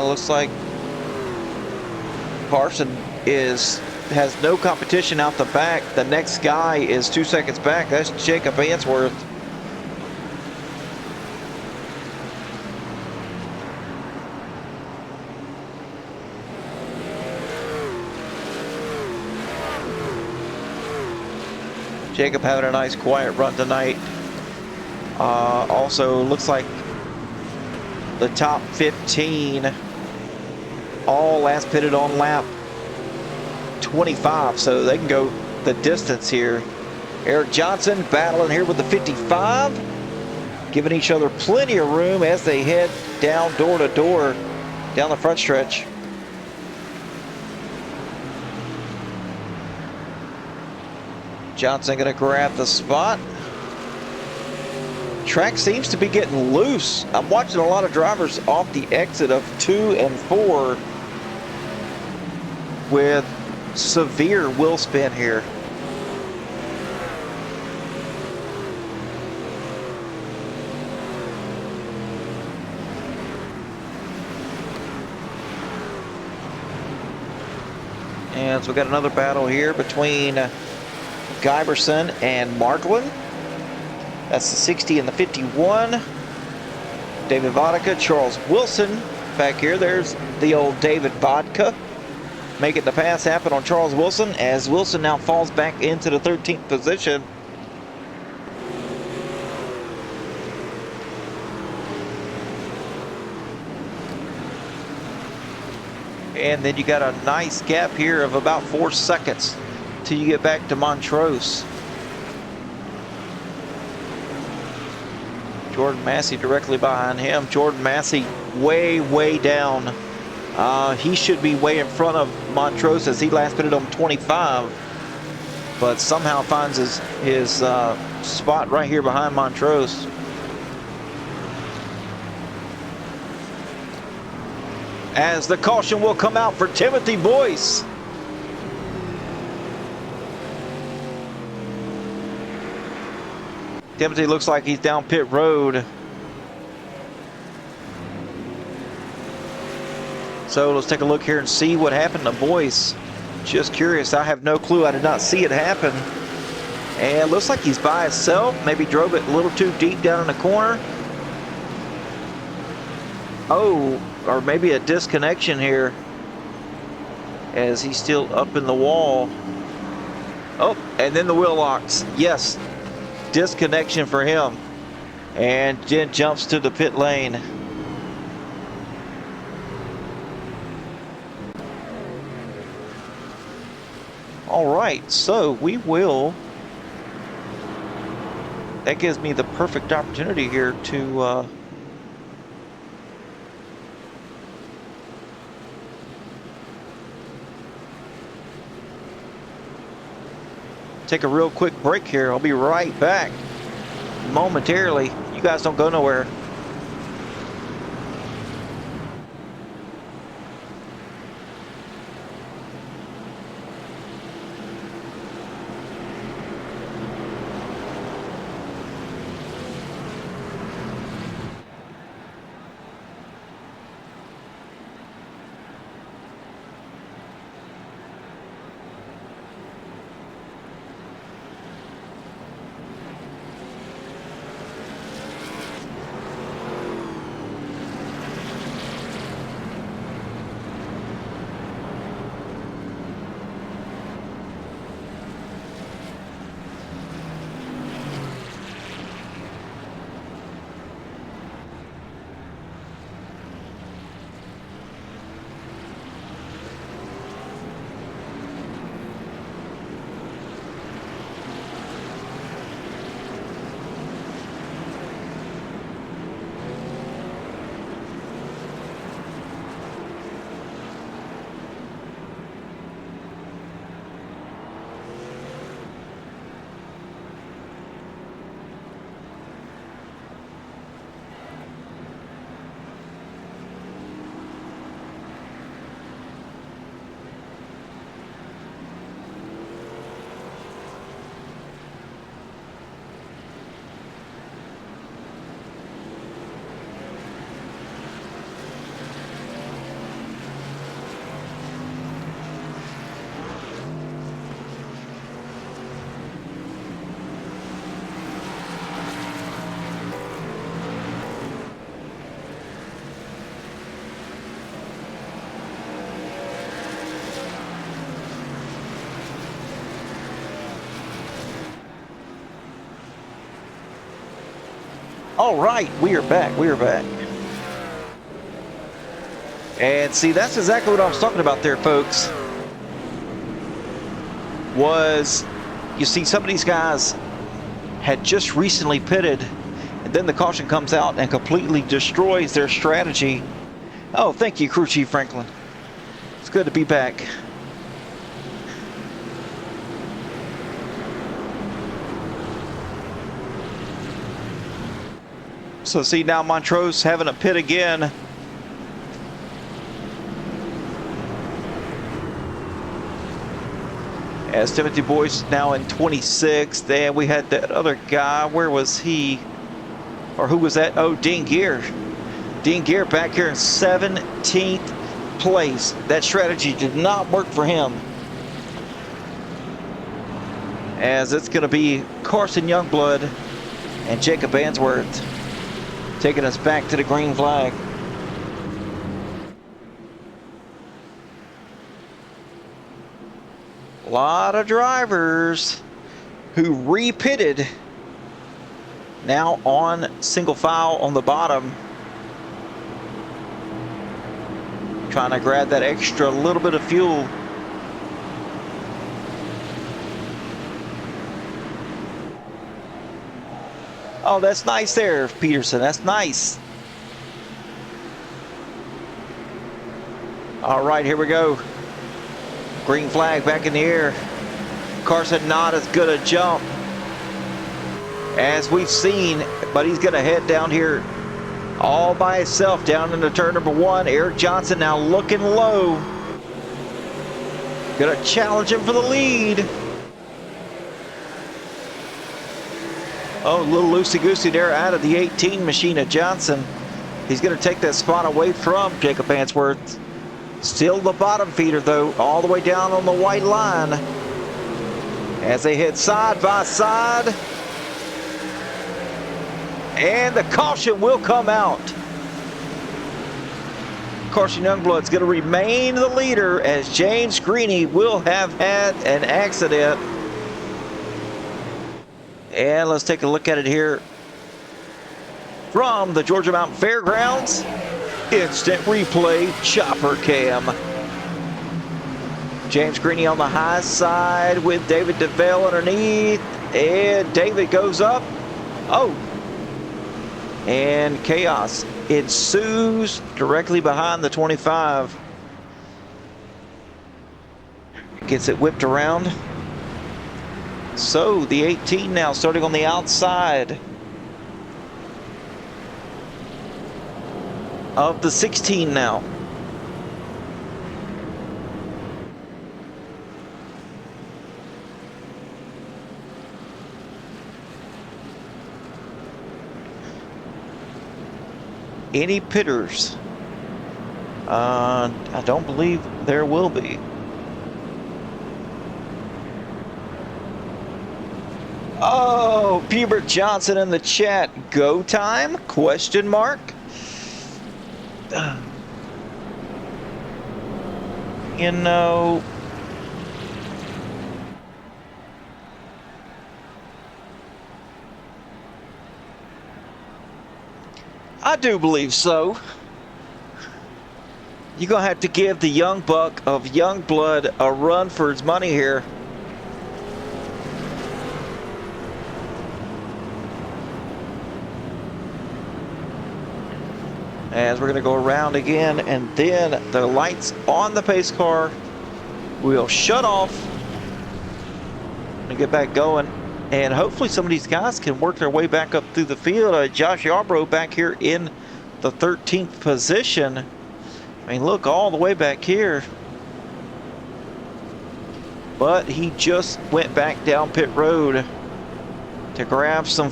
Looks like Carson has no competition out the back. The next guy is 2 seconds back. That's Jacob Answorth. Jacob having a nice quiet run tonight. Also looks like the top 15 all last pitted on lap 25, so they can go the distance here. Eric Johnson battling here with the 55, giving each other plenty of room as they head down door to door down the front stretch. Johnson going to grab the spot. Track seems to be getting loose. I'm watching a lot of drivers off the exit of 2 and 4 with severe wheel spin here. And so we got another battle here between Giberson and Margolin. That's the 60 and the 51. David Vodka, Charles Wilson back here. There's the old David Vodka making the pass happen on Charles Wilson, as Wilson now falls back into the 13th position. And then you got a nice gap here of about 4 seconds till you get back to Montrose. Jordan Massey directly behind him. Jordan Massey way down. He should be way in front of Montrose, as he last pitted on 25, but somehow finds his spot right here behind Montrose. As the caution will come out for Timothy Boyce. Timothy looks like he's down pit road. So let's take a look here and see what happened to Boyce. Just curious. I have no clue. I did not see it happen. And looks like he's by himself. Maybe drove it a little too deep down in the corner. Oh, or maybe a disconnection here as he's still up in the wall. Oh, and then the wheel locks. Yes, disconnection for him. And Jen jumps to the pit lane. All right, so we will. That gives me the perfect opportunity here to take a real quick break here. I'll be right back momentarily. You guys don't go nowhere. All right, we are back. We are back. And see, that's exactly what I was talking about there, folks. Was, you see, some of these guys had just recently pitted, and then the caution comes out and completely destroys their strategy. Oh, thank you, Crew Chief Franklin. It's good to be back. So see, now Montrose having a pit again. As Timothy Boyce now in 26th. And we had that other guy. Where was he? Or who was that? Oh, Dean Gear. Dean Gear back here in 17th place. That strategy did not work for him. As it's going to be Carson Youngblood and Jacob Answorth taking us back to the green flag. A lot of drivers who re-pitted now on single file on the bottom, trying to grab that extra little bit of fuel. Oh, that's nice there, Peterson. That's nice. All right, here we go. Green flag back in the air. Carson not as good a jump as we've seen, but he's going to head down here all by himself down into turn number 1. Eric Johnson now looking low. Going to challenge him for the lead. Oh, a little loosey-goosey there out of the 18 machine of Johnson. He's going to take that spot away from Jacob Answorth. Still the bottom feeder, though, all the way down on the white line. As they hit side by side. And the caution will come out. Carson Youngblood's going to remain the leader as James Greeny will have had an accident. And let's take a look at it here from the Georgia Mountain Fairgrounds. Instant replay chopper cam. James Greeny on the high side with David DeVale underneath. And David goes up. Oh. And chaos ensues directly behind the 25. Gets it whipped around. So the 18 now starting on the outside of the 16 now. Any pitters? I don't believe there will be. Oh, Hubert Johnson in the chat. Go time? Question mark. You know, I do believe so. You're going to have to give the young buck of Youngblood a run for his money here. As we're going to go around again, and then the lights on the pace car will shut off and get back going. And hopefully some of these guys can work their way back up through the field. Josh Yarbrough back here in the 13th position. I mean, look, all the way back here. But he just went back down pit road to grab some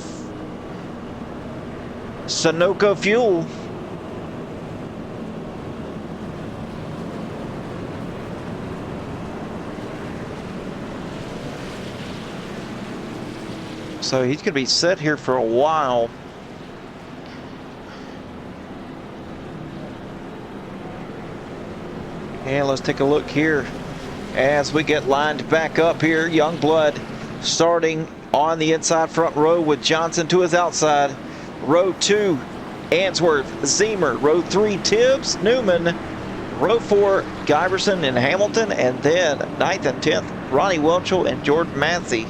Sunoco fuel. So he's going to be set here for a while. And let's take a look here as we get lined back up here. Youngblood starting on the inside front row with Johnson to his outside. Row 2, Answorth, Zemer. Row 3, Tibbs, Newman. Row 4, Giberson and Hamilton. And then 9th and 10th, Ronnie Welchel and Jordan Massey.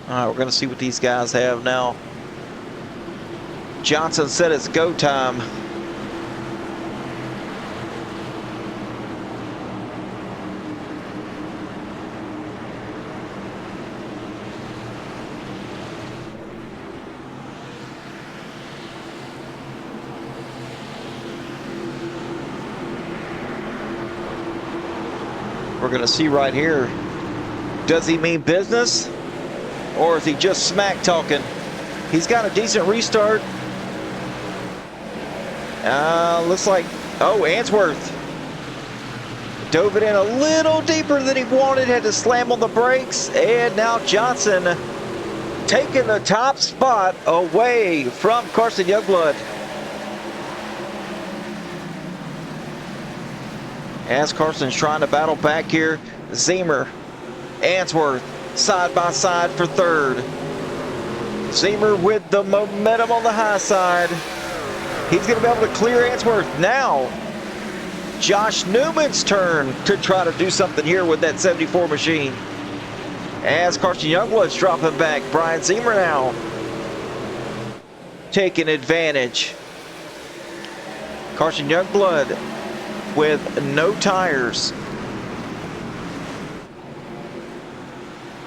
All right, we're going to see what these guys have now. Johnson said it's go time. We're going to see right here. Does he mean business? Or is he just smack talking? He's got a decent restart. Looks like, oh, Answorth dove it in a little deeper than he wanted, had to slam on the brakes, and now Johnson taking the top spot away from Carson Youngblood. As Carson's trying to battle back here, Zemer, Answorth, side by side for third. Zemer with the momentum on the high side. He's going to be able to clear Answorth. Now, Josh Newman's turn to try to do something here with that 74 machine. As Carson Youngblood's dropping back, Brian Zemer now taking advantage. Carson Youngblood with no tires.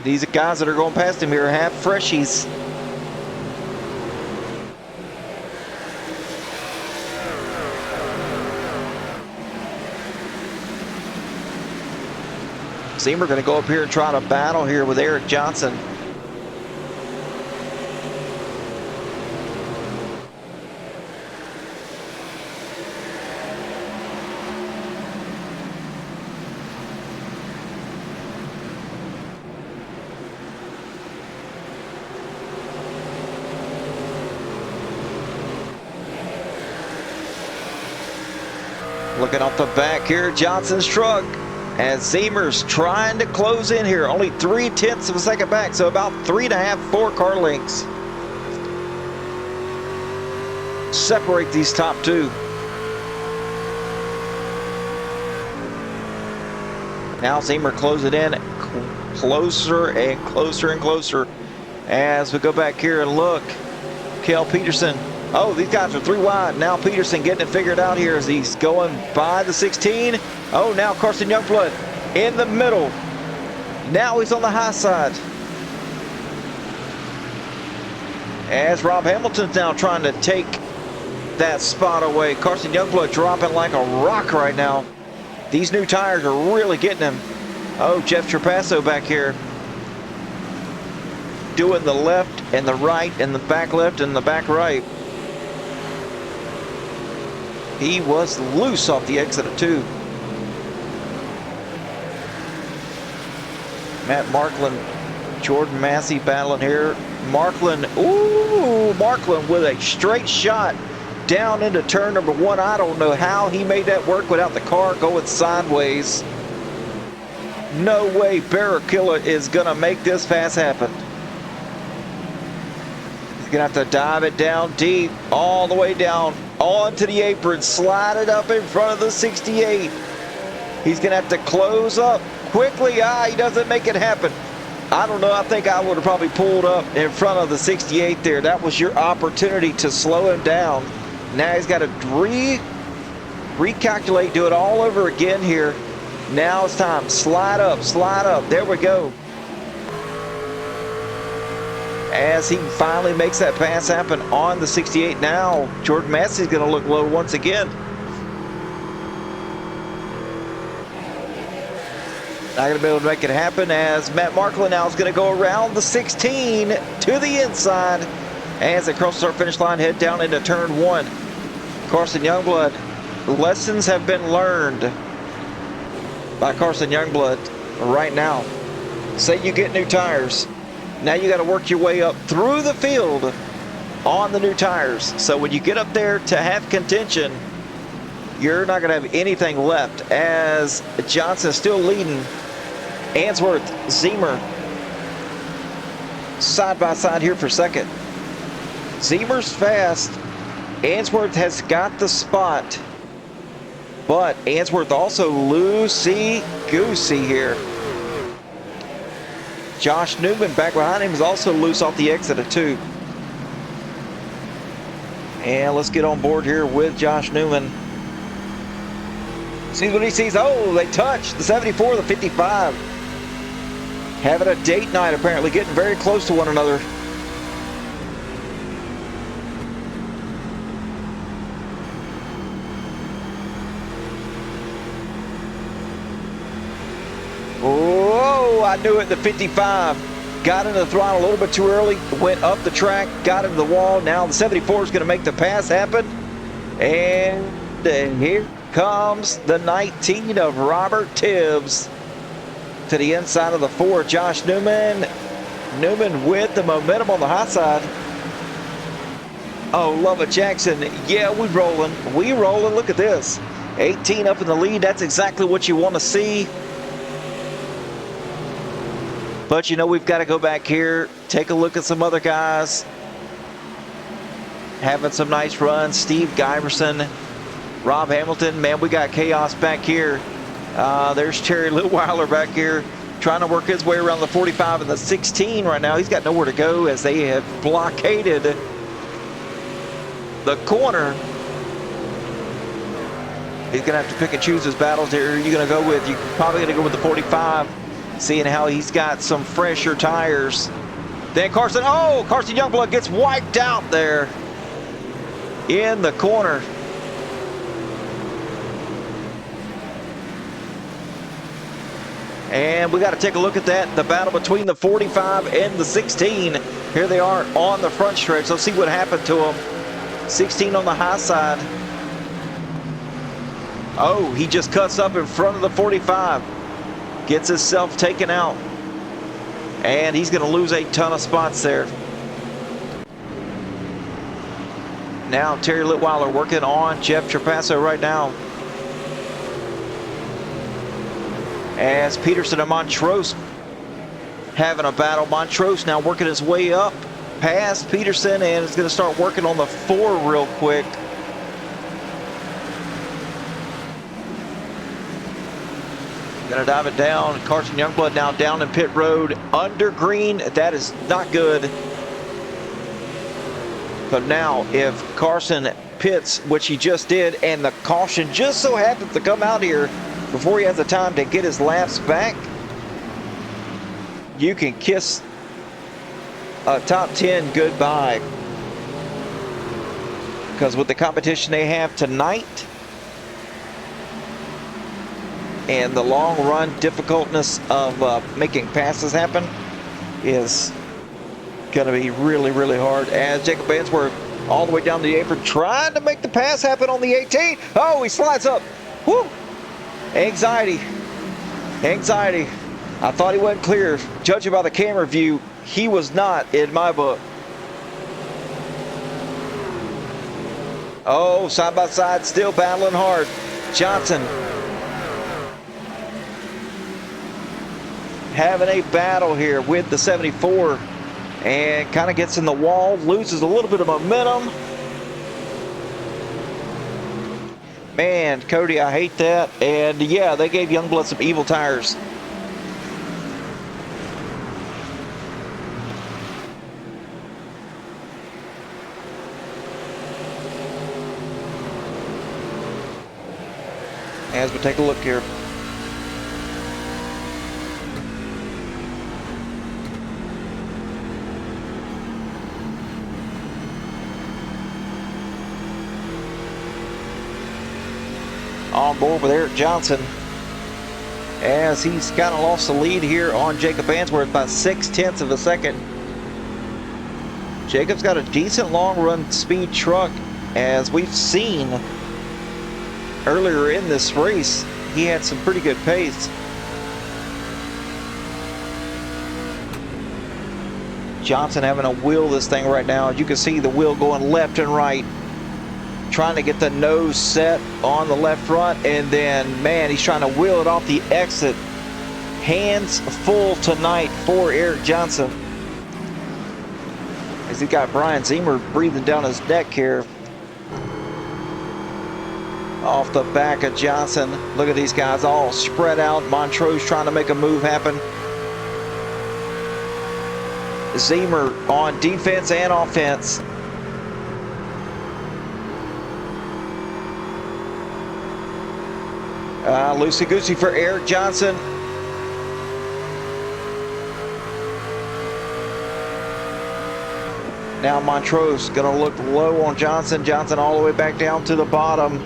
These guys that are going past him here are half freshies. Zemer going to go up here and try to battle here with Eric Johnson. Looking off the back here, Johnson's truck, as Zemer's trying to close in here. Only 0.3 of a second back, so about 3.5, 4 car lengths separate these top two. Now Zemer closing in closer and closer and closer as we go back here and look. Cale Peterson. Oh, these guys are 3 wide. Now Peterson getting it figured out here as he's going by the 16. Oh, now Carson Youngblood in the middle. Now he's on the high side. As Rob Hamilton's now trying to take that spot away. Carson Youngblood dropping like a rock right now. These new tires are really getting him. Oh, Jeff Trapasso back here doing the left and the right and the back left and the back right. He was loose off the exit of 2. Matt Markland, Jordan Massey battling here. Markland, ooh, Markland with a straight shot down into turn number 1. I don't know how he made that work without the car going sideways. No way Barracuda is gonna make this pass happen. He's gonna have to dive it down deep, all the way down onto the apron, slide it up in front of the 68. He's gonna have to close up quickly. He doesn't make it happen. I don't know, I think I would have probably pulled up in front of the 68 there. That was your opportunity to slow him down. Now he's got to recalculate, do it all over again here. Now it's time, slide up, there we go. As he finally makes that pass happen on the 68. Now Jordan Massey's going to look low once again. Not going to be able to make it happen as Matt Markland now is going to go around the 16 to the inside as they cross the finish line, head down into turn 1. Carson Youngblood, lessons have been learned by Carson Youngblood right now. Say you get new tires. Now you got to work your way up through the field on the new tires. So when you get up there to have contention, you're not going to have anything left as Johnson still leading. Answorth, Zemer, side by side here for second. Zemer's fast. Answorth has got the spot, but Answorth also loosey-goosey here. Josh Newman back behind him is also loose off the exit of 2. And let's get on board here with Josh Newman. Sees what he sees. Oh, they touch the 74, the 55. Having a date night, apparently, getting very close to one another. Whoa, I knew it, the 55. Got into the throttle a little bit too early, went up the track, got into the wall. Now the 74 is going to make the pass happen. And here comes the 19 of Robert Tibbs to the inside of the 4. Josh Newman. Newman with the momentum on the high side. Oh, Lovett Jackson. Yeah, we rolling. We rolling. Look at this. 18 up in the lead. That's exactly what you want to see. But, you know, we've got to go back here, take a look at some other guys having some nice runs. Steve Giverson, Rob Hamilton. Man, we got chaos back here. There's Terry Litweiler back here trying to work his way around the 45 and the 16 right now. He's got nowhere to go as they have blockaded the corner. He's going to have to pick and choose his battles here. You're going to go with, you're probably going to go with the 45, seeing how he's got some fresher tires. Then Carson Youngblood gets wiped out there in the corner. And we got to take a look at that. The battle between the 45 and the 16. Here they are on the front stretch. Let's see what happened to them. 16 on the high side. Oh, he just cuts up in front of the 45. Gets himself taken out. And he's going to lose a ton of spots there. Now Terry Litweiler working on Jeff Trapasso right now. As Peterson and Montrose having a battle. Montrose now working his way up past Peterson and is going to start working on the 4 real quick. Going to dive it down. Carson Youngblood now down in pit road under green. That is not good. But now if Carson pits, which he just did, and the caution just so happens to come out here before he has the time to get his laps back, you can kiss a top 10 goodbye. Because with the competition they have tonight and the long run difficultness of making passes happen is going to be really, really hard. As Jacob Bansworth all the way down the apron trying to make the pass happen on the 18. Oh, he slides up. Woo! Anxiety. Anxiety. I thought he wasn't clear. Judging by the camera view, he was not in my book. Oh, side by side, still battling hard. Johnson having a battle here with the 74 and kind of gets in the wall, loses a little bit of momentum. Man, Cody, I hate that. And yeah, they gave Youngblood some evil tires. As we take a look here. On board with Eric Johnson as he's kind of lost the lead here on Jacob Bansworth by 0.6 of a second. Jacob's got a decent long run speed truck, as we've seen earlier in this race. He had some pretty good pace. Johnson having to wheel this thing right now. As you can see, the wheel going left and right, trying to get the nose set on the left front, and then, man, he's trying to wheel it off the exit. Hands full tonight for Eric Johnson, as he got Brian Zemer breathing down his neck here. Off the back of Johnson. Look at these guys all spread out. Montrose trying to make a move happen. Zemer on defense and offense. Loosey-goosey for Eric Johnson. Now Montrose going to look low on Johnson. Johnson all the way back down to the bottom.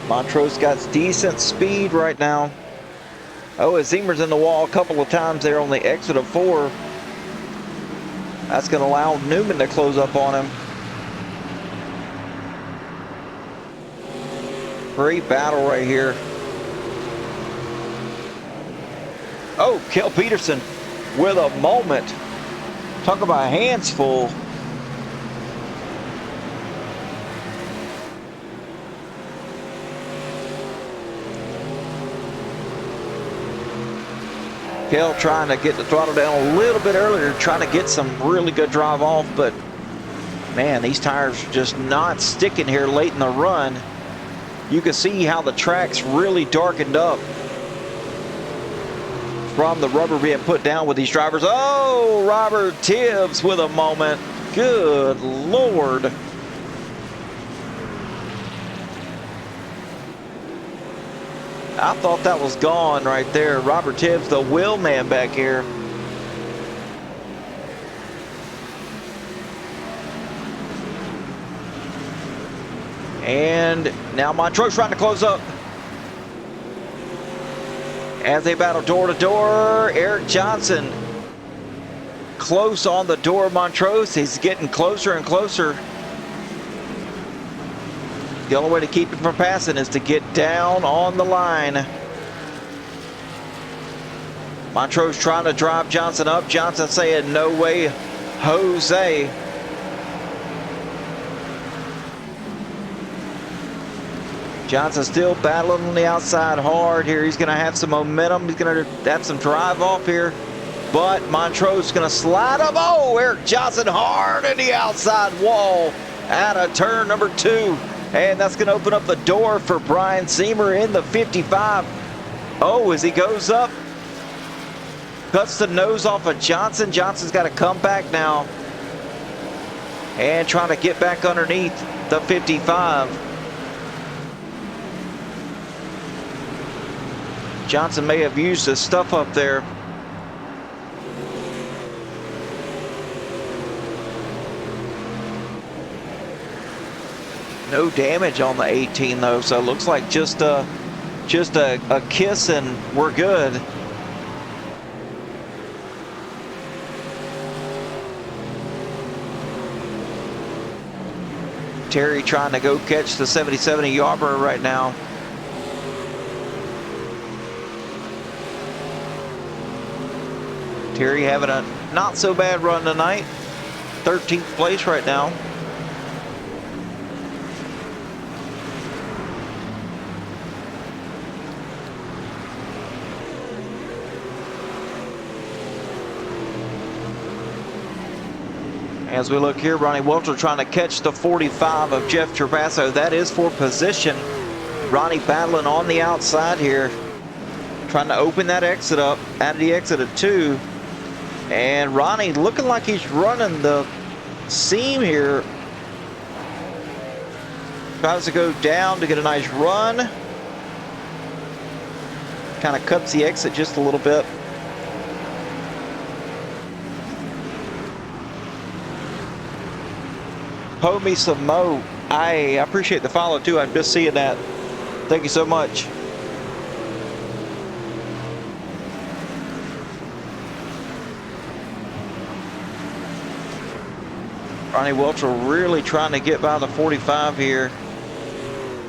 Montrose got decent speed right now. Oh, as Zemer's in the wall a couple of times there on the exit of 4. That's going to allow Newman to close up on him. Great battle right here. Oh, Kel Peterson with a moment. Talk about hands full. Kel trying to get the throttle down a little bit earlier, trying to get some really good drive off, but man, these tires are just not sticking here late in the run. You can see how the track's really darkened up from the rubber being put down with these drivers. Oh, Robert Tibbs with a moment. Good Lord. I thought that was gone right there. Robert Tibbs, the wheel man back here. And now Montrose trying to close up. As they battle door to door, Eric Johnson close on the door of Montrose. He's getting closer and closer. The only way to keep him from passing is to get down on the line. Montrose trying to drive Johnson up. Johnson saying, no way, Jose. Johnson still battling on the outside hard here. He's going to have some momentum. He's going to have some drive off here. But Montrose is going to slide up. Oh, Eric Johnson hard in the outside wall out of turn number 2. And that's going to open up the door for Brian Seamer in the 55. Oh, as he goes up, cuts the nose off of Johnson. Johnson's got to come back now and trying to get back underneath the 55. Johnson may have used his stuff up there. No damage on the 18 though, so it looks like just a kiss and we're good. Terry trying to go catch the 77 Yarborough right now. Terry having a not so bad run tonight. 13th place right now. As we look here, Ronnie Welter trying to catch the 45 of Jeff Travasso. That is for position. Ronnie battling on the outside here. Trying to open that exit up out of the exit of 2. And Ronnie looking like he's running the seam here. Tries to go down to get a nice run. Kind of cuts the exit just a little bit. Homie Samo, I appreciate the follow too. I'm just seeing that. Thank you so much. Ronnie Welcher really trying to get by the 45 here.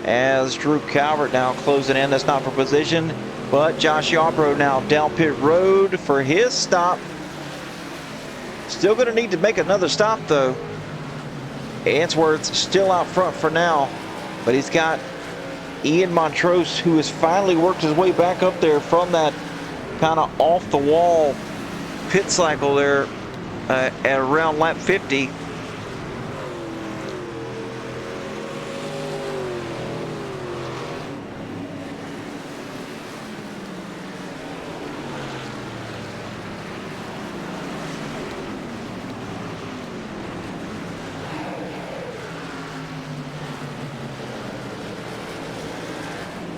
As Drew Calvert now closing in. That's not for position, but Josh Yarbrough now down pit road for his stop. Still going to need to make another stop though. Answorth's still out front for now, but he's got Ian Montrose, who has finally worked his way back up there from that kind of off the wall pit cycle there at around lap 50.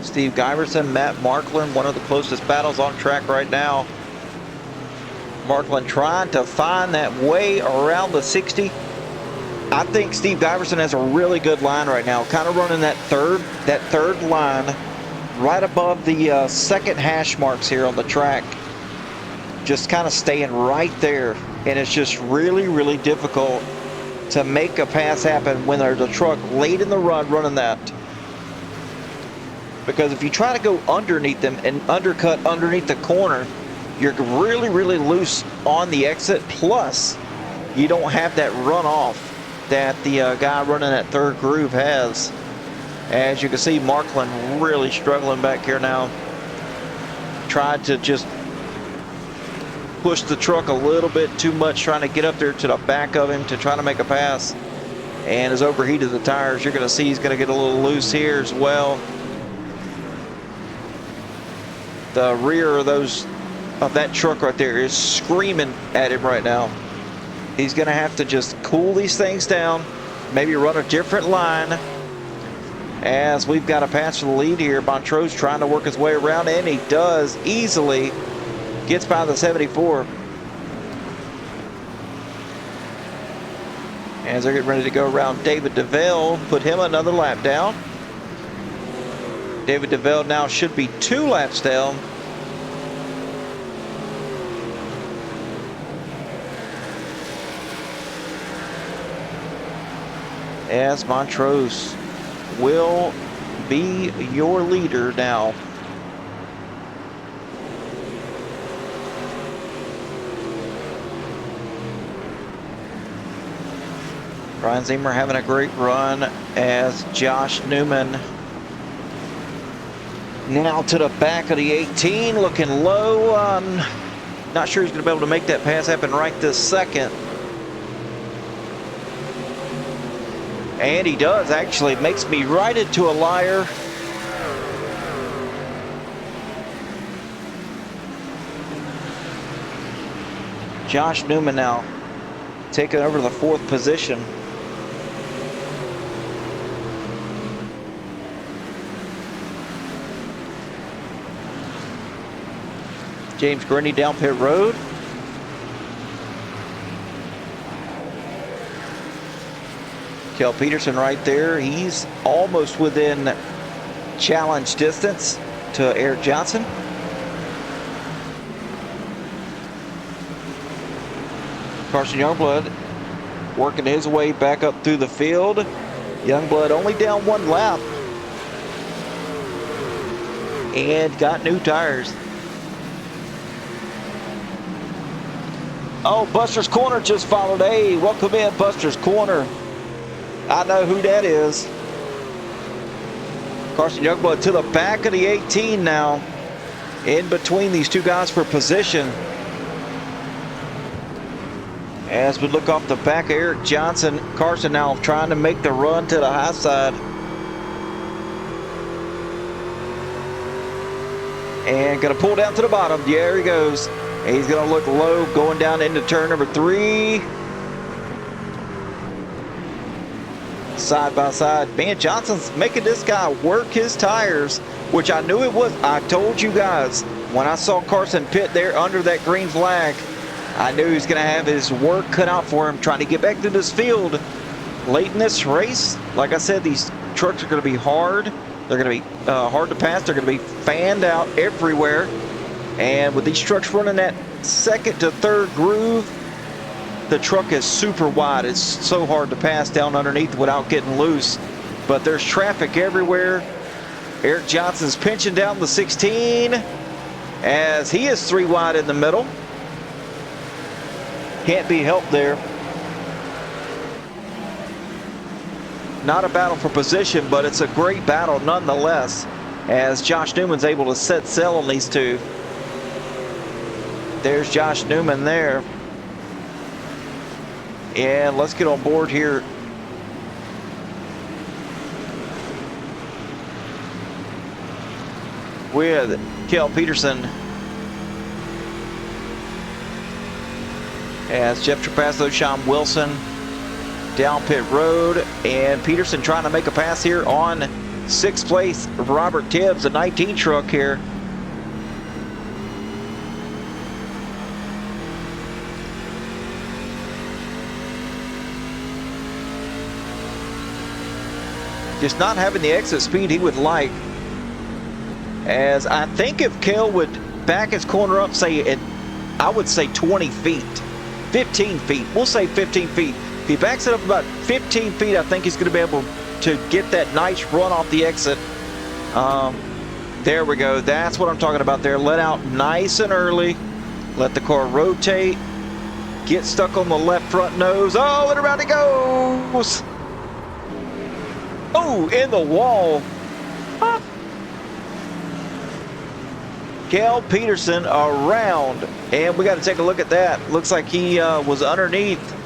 Steve Giverson, Matt Markland, one of the closest battles on track right now. Markland trying to find that way around the 60. I think Steve Giverson has a really good line right now, kind of running that third line right above the second hash marks here on the track. Just kind of staying right there, and it's just really, really difficult to make a pass happen when there's a truck late in the run running that. Because if you try to go underneath them and undercut underneath the corner, you're really, really loose on the exit. Plus, you don't have that runoff that the guy running that third groove has. As you can see, Markland really struggling back here now. Tried to just push the truck a little bit too much, trying to get up there to the back of him to try to make a pass. And has overheated the tires. You're going to see he's going to get a little loose here as well. The rear of that truck right there is screaming at him right now. He's going to have to just cool these things down, maybe run a different line. As we've got a pass for the lead here, Montrose trying to work his way around, and he does easily. Gets by the 74. As they're getting ready to go around David DeVille, put him another lap down. David DeVille now should be 2 laps down. as Montrose will be your leader now. Brian Zimmer having a great run as Josh Newman now to the back of the 18, looking low. Not sure he's going to be able to make that pass happen right this second. And he does, actually. Makes me right into a liar. Josh Newman now taking over the 4th position. James Gurney down pit road. Kel Peterson right there. He's almost within challenge distance to Eric Johnson. Carson Youngblood working his way back up through the field. Youngblood only down 1 lap and got new tires. Oh, Buster's Corner just followed. Hey, welcome in, Buster's Corner. I know who that is. Carson Youngblood to the back of the 18 now. In between these two guys for position. As we look off the back of Eric Johnson, Carson now trying to make the run to the high side. And gonna pull down to the bottom. There he goes. He's going to look low going down into turn number 3. Side by side. Man, Johnson's making this guy work his tires, which I knew it was. I told you guys, when I saw Carson pit there under that green flag, I knew he was going to have his work cut out for him trying to get back to this field late in this race. Like I said, these trucks are going to be hard. They're going to be hard to pass. They're going to be fanned out everywhere. And with these trucks running that 2nd to 3rd groove, the truck is super wide. It's so hard to pass down underneath without getting loose. But there's traffic everywhere. Eric Johnson's pinching down the 16 as he is 3 wide in the middle. Can't be helped there. Not a battle for position, but it's a great battle nonetheless, as Josh Newman's able to set sail on these two. There's Josh Newman there. And let's get on board here. With Kel Peterson. As Jeff Trapasso, Sean Wilson down pit road. And Peterson trying to make a pass here on 6th place. Robert Tibbs, a 19 truck here. Just not having the exit speed he would like. As I think if Kel would back his corner up, say, I would say 20 feet, 15 feet. We'll say 15 feet. If he backs it up about 15 feet, I think he's going to be able to get that nice run off the exit. There we go. That's what I'm talking about there. Let out nice and early. Let the car rotate. Get stuck on the left front nose. Oh, and around it goes. Oh, in the wall. Ah. Kel Peterson around. And we got to take a look at that. Looks like he was underneath.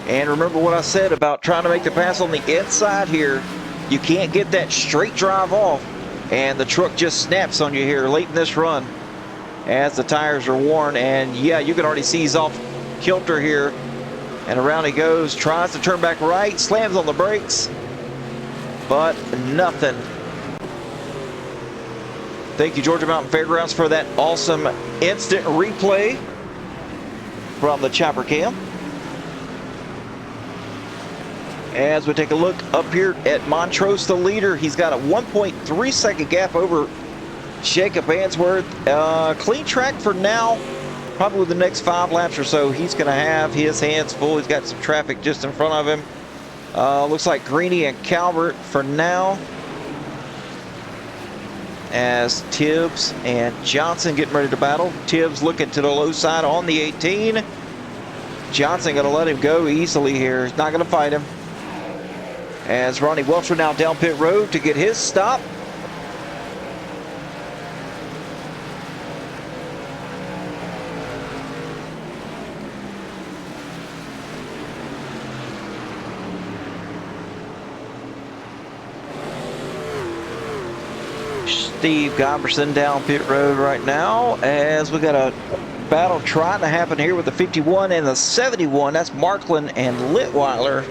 And remember what I said about trying to make the pass on the inside here. You can't get that straight drive off. And the truck just snaps on you here late in this run as the tires are worn. And yeah, you can already see he's off kilter here. And around he goes. Tries to turn back right. Slams on the brakes. But nothing. Thank you, Georgia Mountain Fairgrounds, for that awesome instant replay from the chopper cam. As we take a look up here at Montrose, the leader, he's got a 1.3 second gap over Jacob Answorth. Clean track for now. Probably the next 5 laps or so, he's going to have his hands full. He's got some traffic just in front of him. Looks like Greeny and Calvert for now, as Tibbs and Johnson getting ready to battle. Tibbs looking to the low side on the 18. Johnson going to let him go easily here. He's not going to fight him. As Ronnie Welcher now down pit road to get his stop. Steve Goberson down pit road right now, as we got a battle trying to happen here with the 51 and the 71. That's Markland and Litweiler.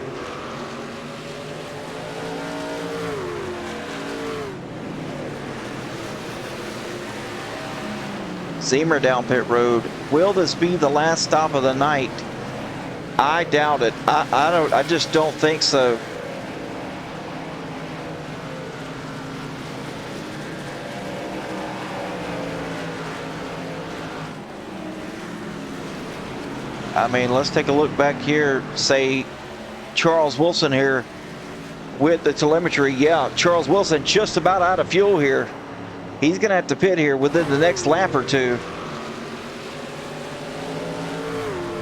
Zemer down pit road. Will this be the last stop of the night? I doubt it. I just don't think so. I mean, let's take a look back here. Say Charles Wilson here with the telemetry. Yeah, Charles Wilson just about out of fuel here. He's going to have to pit here within the next lap or two,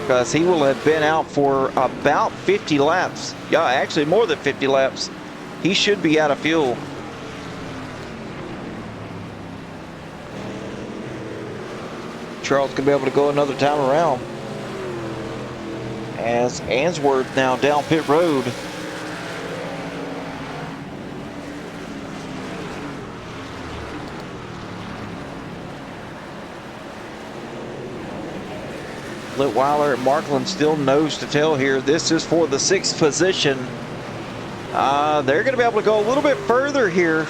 because he will have been out for about 50 laps. Yeah, actually more than 50 laps. He should be out of fuel. Charles could be able to go another time around. As Answorth now down pit road. Litweiler and Markland still nose to tail here. This is for the 6th position. They're going to be able to go a little bit further here,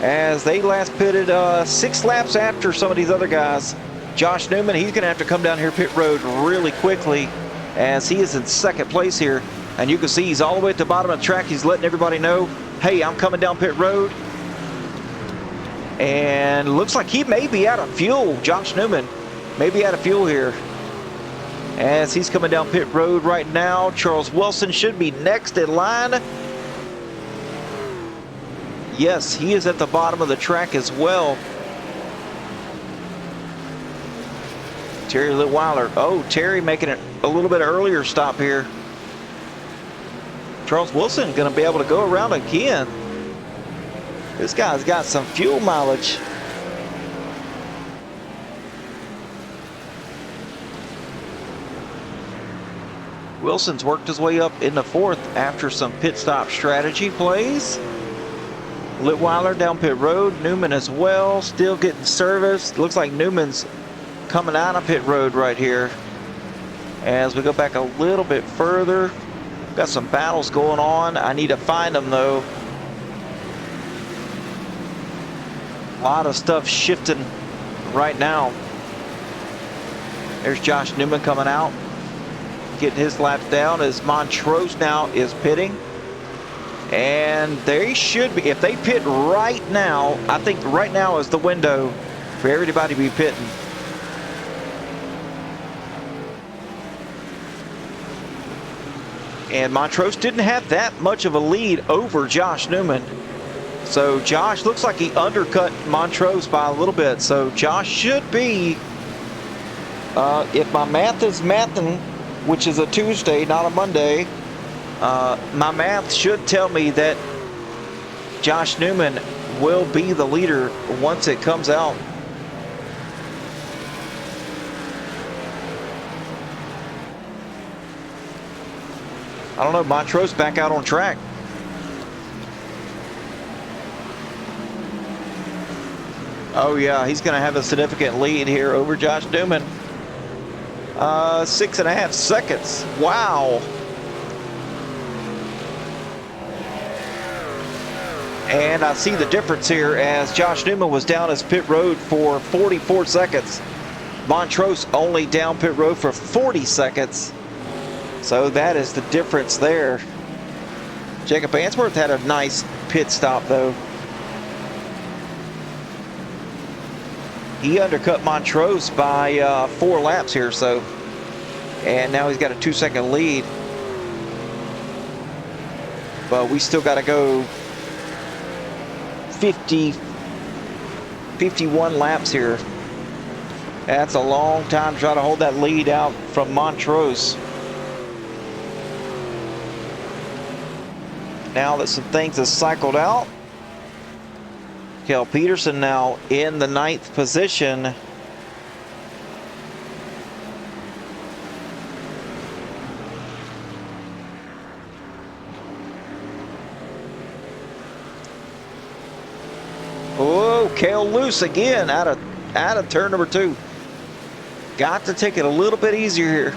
as they last pitted 6 laps after some of these other guys. Josh Newman, he's going to have to come down here pit road really quickly, as he is in 2nd place here. And you can see he's all the way at the bottom of the track. He's letting everybody know, hey, I'm coming down pit road. And looks like he may be out of fuel. Josh Newman may be out of fuel here, as he's coming down pit road right now. Charles Wilson should be next in line. Yes, he is at the bottom of the track as well. Terry Litweiler. Oh, Terry making it a little bit earlier stop here. Charles Wilson going to be able to go around again. This guy's got some fuel mileage. Wilson's worked his way up in the 4th after some pit stop strategy plays. Litweiler down pit road. Newman as well, still getting service. Looks like Newman's coming out of pit road right here. As we go back a little bit further, got some battles going on. I need to find them though. A lot of stuff shifting right now. There's Josh Newman coming out, getting his laps down, as Montrose now is pitting. And they should be, if they pit right now, I think right now is the window for everybody to be pitting. And Montrose didn't have that much of a lead over Josh Newman. So Josh looks like he undercut Montrose by a little bit. So Josh should be, if my math is mathing, which is a Tuesday, not a Monday, my math should tell me that Josh Newman will be the leader once it comes out. I don't know, Montrose back out on track. Oh yeah, he's going to have a significant lead here over Josh Newman. 6.5 seconds. Wow. And I see the difference here, as Josh Newman was down his pit road for 44 seconds. Montrose only down pit road for 40 seconds. So that is the difference there. Jacob Answorth had a nice pit stop though. He undercut Montrose by 4 laps here, so. And now he's got a 2-second lead. but we still got to go 51 laps here. That's a long time to try to hold that lead out from Montrose. Now that some things have cycled out, Kel Peterson now in the 9th position. Oh, Kel loose again out of turn number 2. Got to take it a little bit easier here.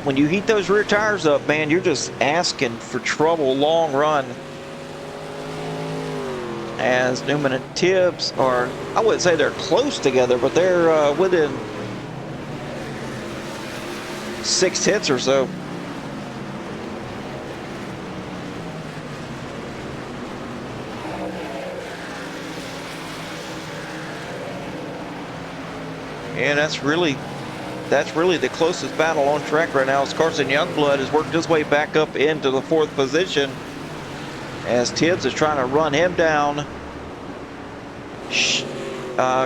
When you heat those rear tires up, man, you're just asking for trouble long run. As Newman and Tibbs are, I wouldn't say they're close together, but they're within 6/10 or so. And that's really the closest battle on track right now. As Carson Youngblood has worked his way back up into the 4th position, as Tibbs is trying to run him down.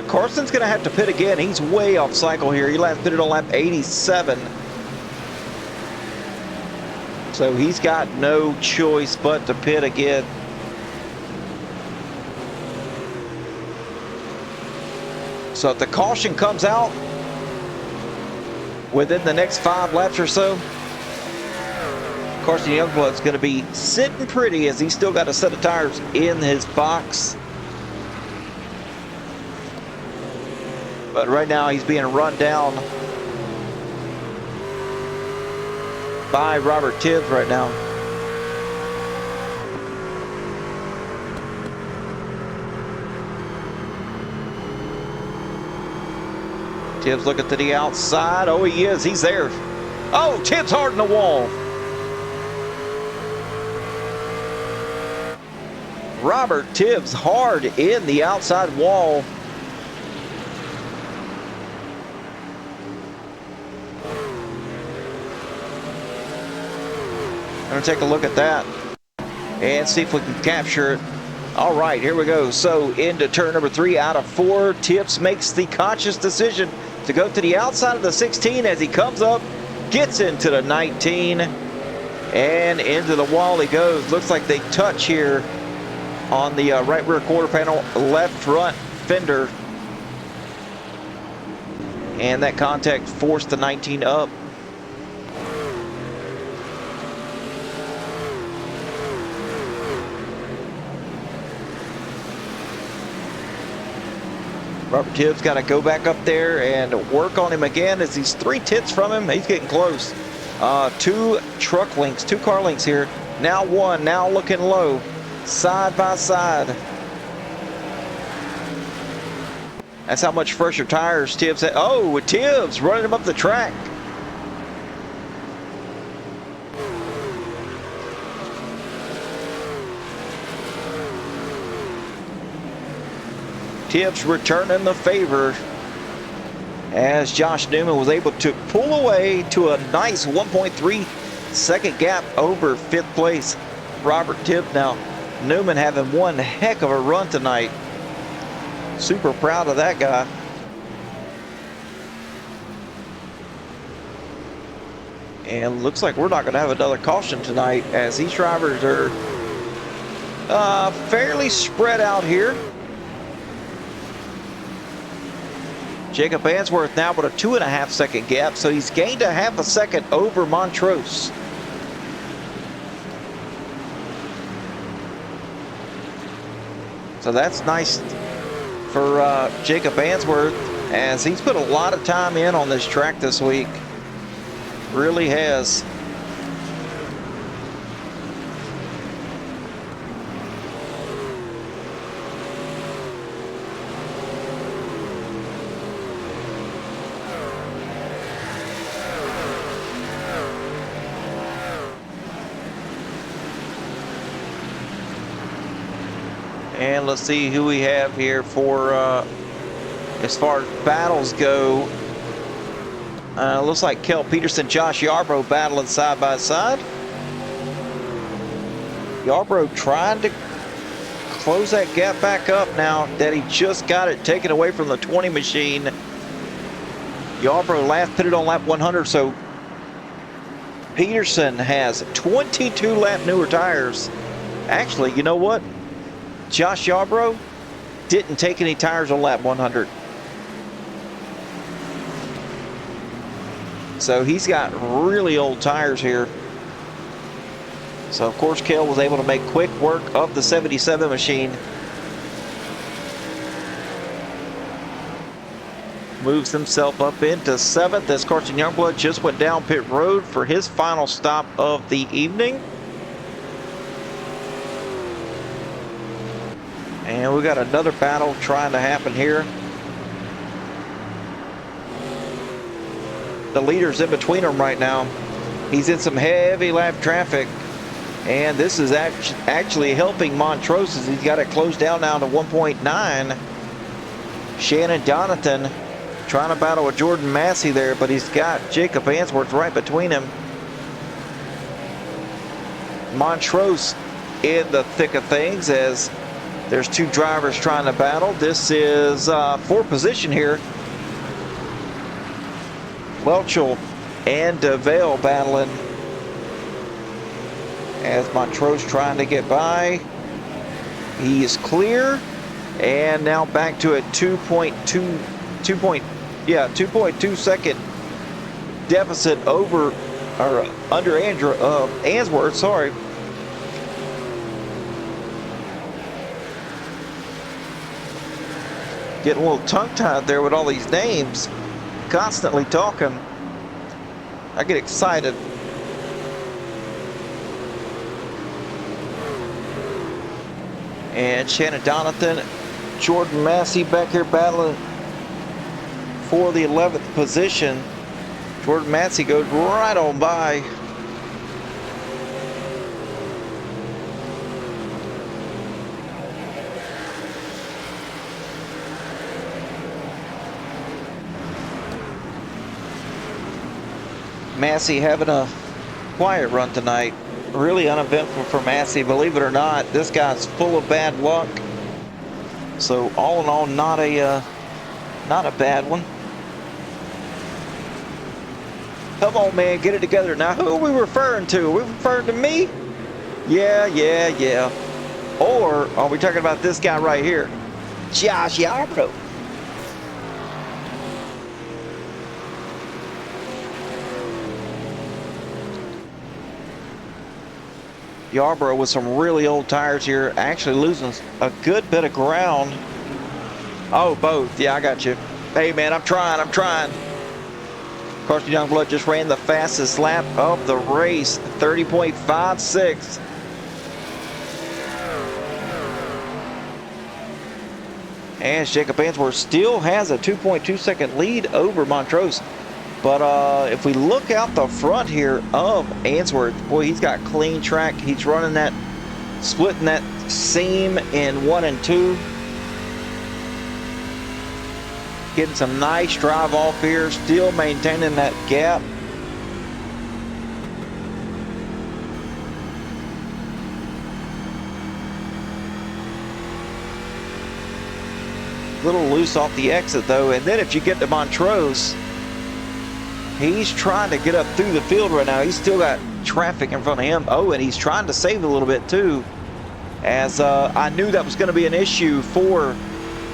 Carson's going to have to pit again. He's way off cycle here. He last pitted on lap 87. So he's got no choice but to pit again. So if the caution comes out within the next 5 laps or so, Carson Youngblood's going to be sitting pretty, as he's still got a set of tires in his box. But right now he's being run down by Robert Tibbs right now. Tibbs looking to the outside. Oh, he is. He's there. Oh, Tibbs hard in the wall. Robert Tibbs hard in the outside wall. I'm going to take a look at that and see if we can capture it. All right, here we go. So into turn number 3 out of 4. Tibbs makes the conscious decision to go to the outside of the 16 as he comes up, gets into the 19, and into the wall he goes. Looks like they touch here on the right rear quarter panel, left front fender. And that contact forced the 19 up. Robert Tibbs got to go back up there and work on him again, as he's 3/10 from him. He's getting close. 2 truck links, 2 car links here. Now 1, now looking low, side by side. That's how much fresher tires Tibbs had. Oh, with Tibbs running him up the track. Tibbs returning the favor, as Josh Newman was able to pull away to a nice 1.3 second gap over 5th place Robert Tibbs. Now Newman having one heck of a run tonight. Super proud of that guy. And looks like we're not going to have another caution tonight, as these drivers are fairly spread out here. Jacob Answorth now with a 2.5 second gap, so he's gained a 0.5 second over Montrose. So that's nice for Jacob Answorth, as he's put a lot of time in on this track this week. Really has. And let's see who we have here for as far as battles go. Looks like Kel Peterson, Josh Yarbrough battling side by side. Yarbrough trying to close that gap back up now that he just got it taken away from the 20 machine. Yarbrough last pitted on lap 100, so Peterson has 22 lap newer tires. Actually, you know what? Josh Yarbrough didn't take any tires on lap 100. So he's got really old tires here. So of course Cale was able to make quick work of the 77 machine. Moves himself up into 7th as Carson Youngblood just went down pit road for his final stop of the evening. And we got another battle trying to happen here. The leader's in between them right now. He's in some heavy lap traffic. And this is actually helping Montrose as he's got it closed down now to 1.9. Shannon Donathan trying to battle with Jordan Massey there, but he's got Jacob Answorth right between him. Montrose in the thick of things as there's two drivers trying to battle. This is fourth position here. Welchel and DeVale battling as Montrose trying to get by. He is clear, and now back to a 2.2 second deficit over or under Answorth. Sorry. Getting a little tongue-tied there with all these names, constantly talking. I get excited. And Shannon Donathan, Jordan Massey back here battling for the 11th position. Jordan Massey goes right on by. Massey having a quiet run tonight. Really uneventful for Massey, believe it or not. This guy's full of bad luck. So all in all, not a bad one. Come on, man, get it together. Now, who are we referring to? Are we referring to me? Yeah. Or are we talking about this guy right here? Josh Yarbrough. Yarbrough with some really old tires here, actually losing a good bit of ground. Oh, both. Yeah, I got you. Hey, man, I'm trying. Carson Youngblood just ran the fastest lap of the race, 30.56. And Jacob Answorth still has a 2.2 second lead over Montrose. But if we look out the front here of Answorth, boy, he's got clean track. He's running that, splitting that seam in 1 and 2. Getting some nice drive off here, still maintaining that gap. Little loose off the exit though, and then if you get to Montrose, he's trying to get up through the field right now. He's still got traffic in front of him. Oh, and he's trying to save a little bit too, as I knew that was going to be an issue for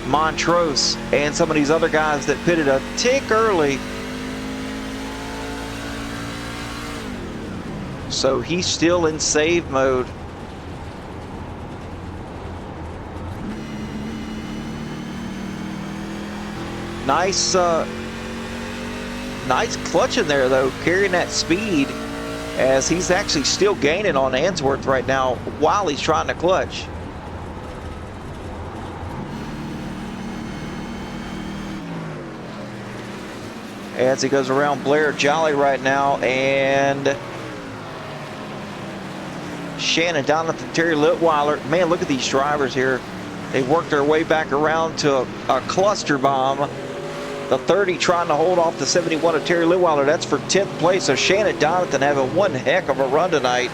Montrose and some of these other guys that pitted a tick early. So he's still in save mode. Nice clutch in there though, carrying that speed, as he's actually still gaining on Answorth right now while he's trying to clutch. As he goes around Blair Jolly right now, and Shannon Donathan, Terry Litweiler. Man, look at these drivers here. They worked their way back around to a cluster bomb. The 30 trying to hold off the 71 of Terry Litweiler. That's for 10th place. So Shannon Donathan having one heck of a run tonight.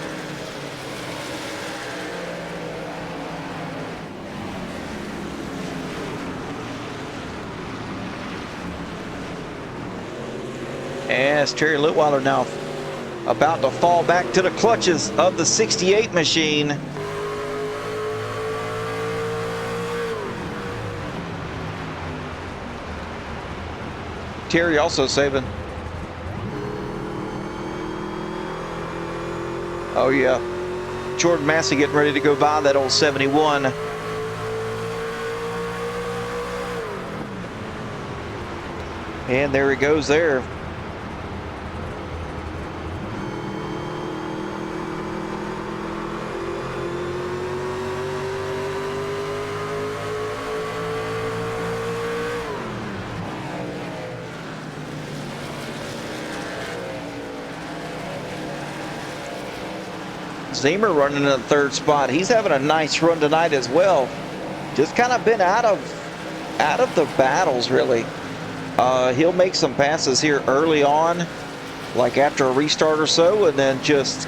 As Terry Litweiler now about to fall back to the clutches of the 68 machine. Terry also saving. Oh yeah, Jordan Massey getting ready to go by that old 71. And there he goes there. Zemer running in the third spot. He's having a nice run tonight as well. Just kind of been out of the battles, really. He'll make some passes here early on, like after a restart or so, and then just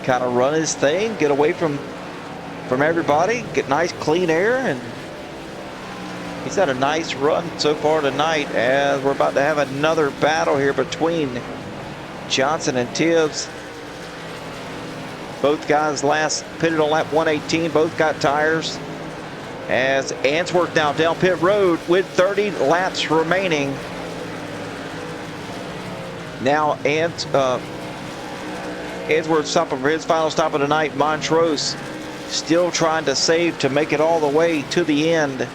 kind of run his thing, get away from everybody, get nice clean air, and he's had a nice run so far tonight. As we're about to have another battle here between Johnson and Tibbs. Both guys last pitted on lap 118. Both got tires. As Answorth now down pit road with 30 laps remaining. Now Answorth stopping for his final stop of the night. Montrose still trying to save to make it all the way to the end.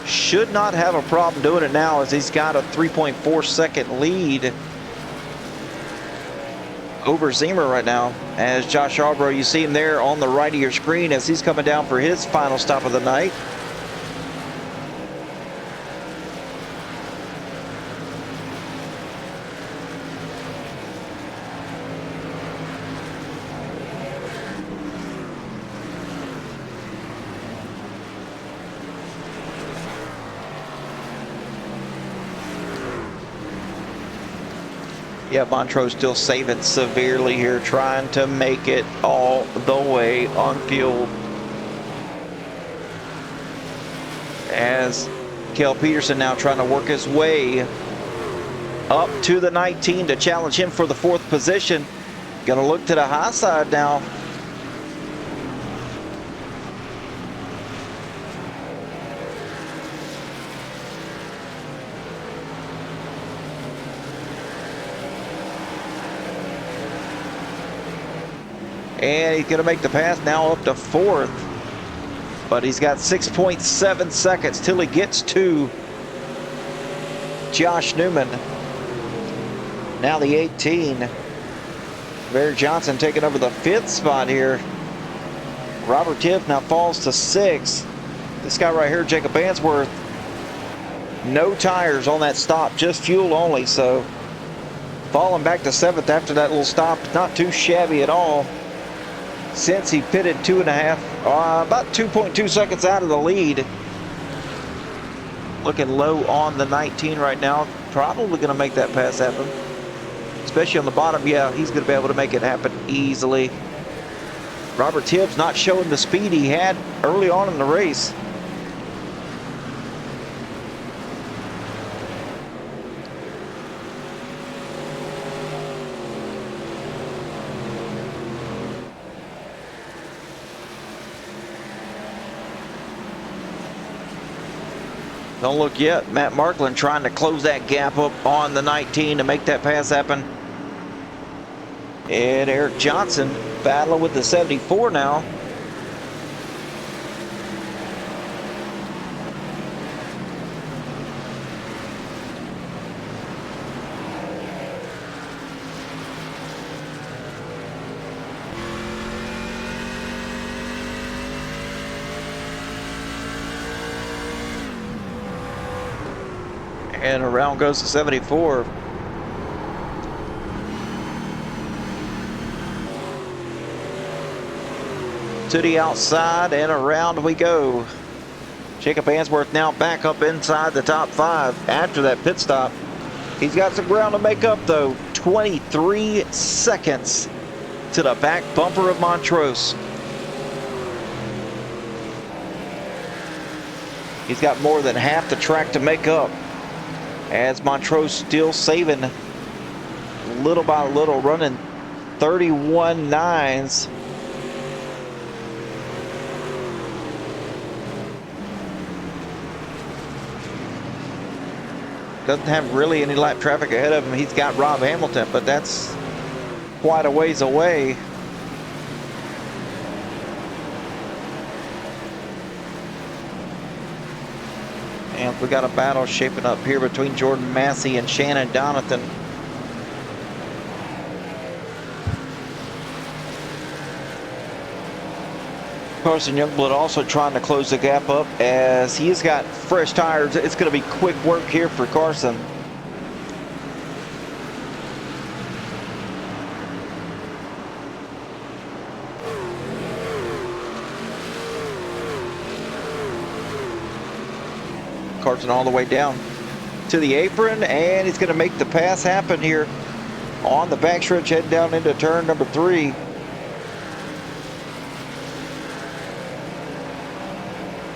Should not have a problem doing it now, as he's got a 3.4 second lead over Zemer right now. As Josh Arborough, you see him there on the right of your screen as he's coming down for his final stop of the night. Yeah, Montrose still saving severely here, trying to make it all the way on fuel. As Kel Peterson now trying to work his way up to the 19 to challenge him for the 4th position. Gonna look to the high side now. And he's going to make the pass now up to 4th. But he's got 6.7 seconds till he gets to Josh Newman. Now the 18. Barry Johnson taking over the 5th spot here. Robert Tibbs now falls to 6th. This guy right here, Jacob Answorth, no tires on that stop, just fuel only. So falling back to 7th after that little stop, not too shabby at all. Since he pitted about 2.2 seconds out of the lead. Looking low on the 19 right now. Probably going to make that pass happen. Especially on the bottom. Yeah, he's going to be able to make it happen easily. Robert Tibbs not showing the speed he had early on in the race. Don't look yet. Matt Markland trying to close that gap up on the 19 to make that pass happen. And Eric Johnson battling with the 74 now. And around goes the 74. To the outside and around we go. Jacob Answorth now back up inside the top 5 after that pit stop. He's got some ground to make up though. 23 seconds to the back bumper of Montrose. He's got more than half the track to make up. as Montrose still saving little by little, running 31.9s. Doesn't have really any lap traffic ahead of him. He's got Rob Hamilton, but that's quite a ways away. And we got a battle shaping up here between Jordan Massey and Shannon Donathan. Carson Youngblood also trying to close the gap up as he's got fresh tires. It's going to be quick work here for Carson. Carson all the way down to the apron, and he's going to make the pass happen here on the backstretch, heading down into turn number 3.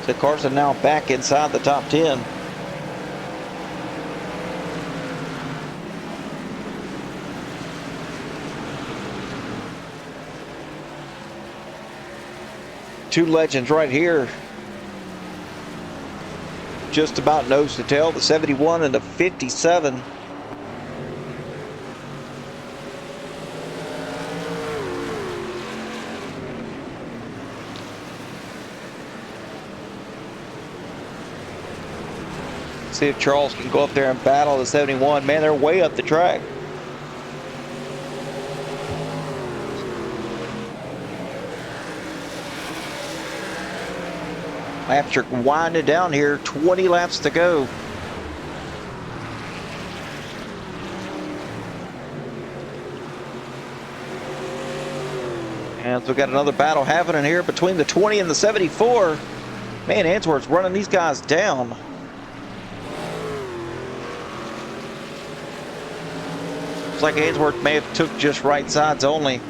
So Carson now back inside the top 10. Two legends right here. Just about nose to tail, the 71 and the 57. See if Charles can go up there and battle the 71. Man, they're way up the track. Hampshire winding down here, 20 laps to go. And so we got another battle happening here between the 20 and the 74. Man, Answorth's running these guys down. Looks like Ainsworth may have took just right sides only.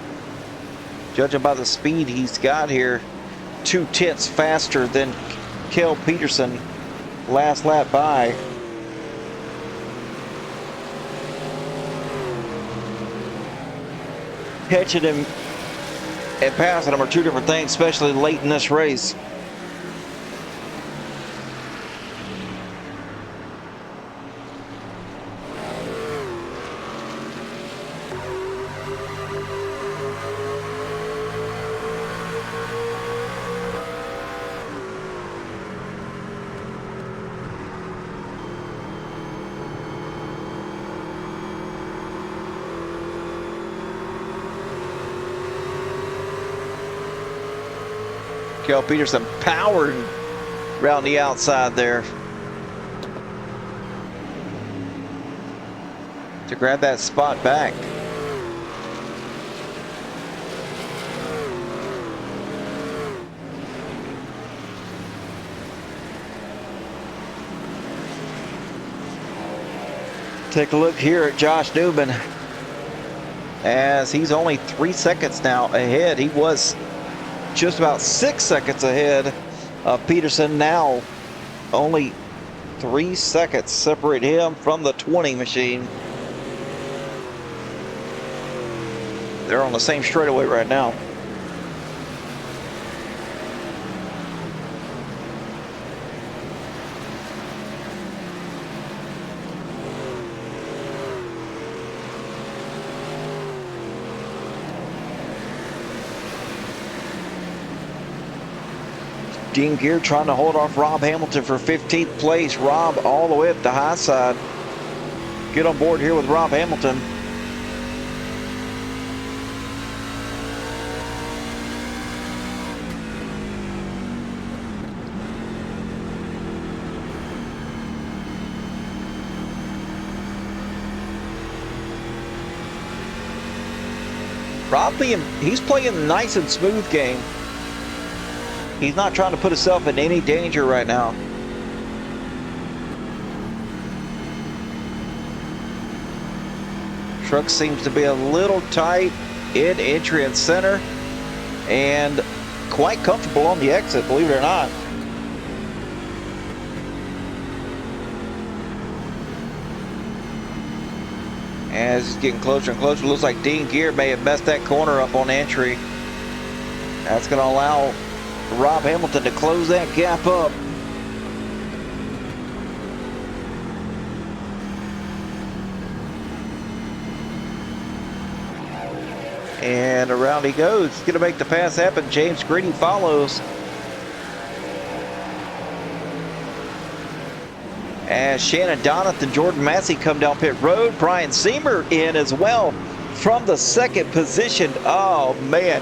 Judging by the speed he's got here, 2/10 faster than Kel Peterson last lap by. Catching him and passing him are two different things, especially late in this race. Kel Peterson powered around the outside there to grab that spot back. Take a look here at Josh Newman as he's only 3 seconds now ahead. He was just about 6 seconds ahead of Peterson. Now only 3 seconds separate him from the 20 machine. They're on the same straightaway right now. Dean Gear trying to hold off Rob Hamilton for 15th place. Rob all the way up the high side. Get on board here with Rob Hamilton. Rob he's playing a nice and smooth game. He's not trying to put himself in any danger right now. Truck seems to be a little tight in entry and center, and quite comfortable on the exit, believe it or not. As he's getting closer and closer, looks like Dean Gear may have messed that corner up on entry. That's going to allow Rob Hamilton to close that gap up. And around he goes. He's going to make the pass happen. James Greedy follows. As Shannon Donath and Jordan Massey come down pit road. Brian Seamer in as well from the second position. Oh, man.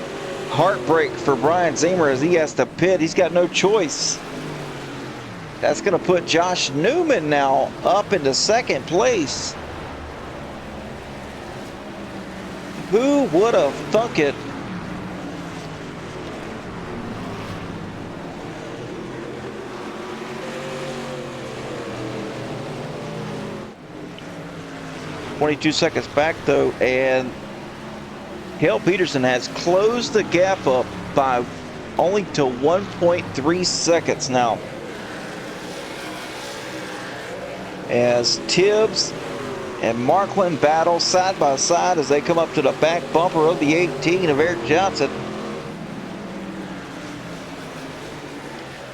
Heartbreak for Brian Seamer as he has to pit. He's got no choice. That's going to put Josh Newman now up into second place. Who would have thunk it? "22 seconds back though, and Hale Peterson has closed the gap up by only to 1.3 seconds now. As Tibbs and Markland battle side by side as they come up to the back bumper of the 18 of Eric Johnson.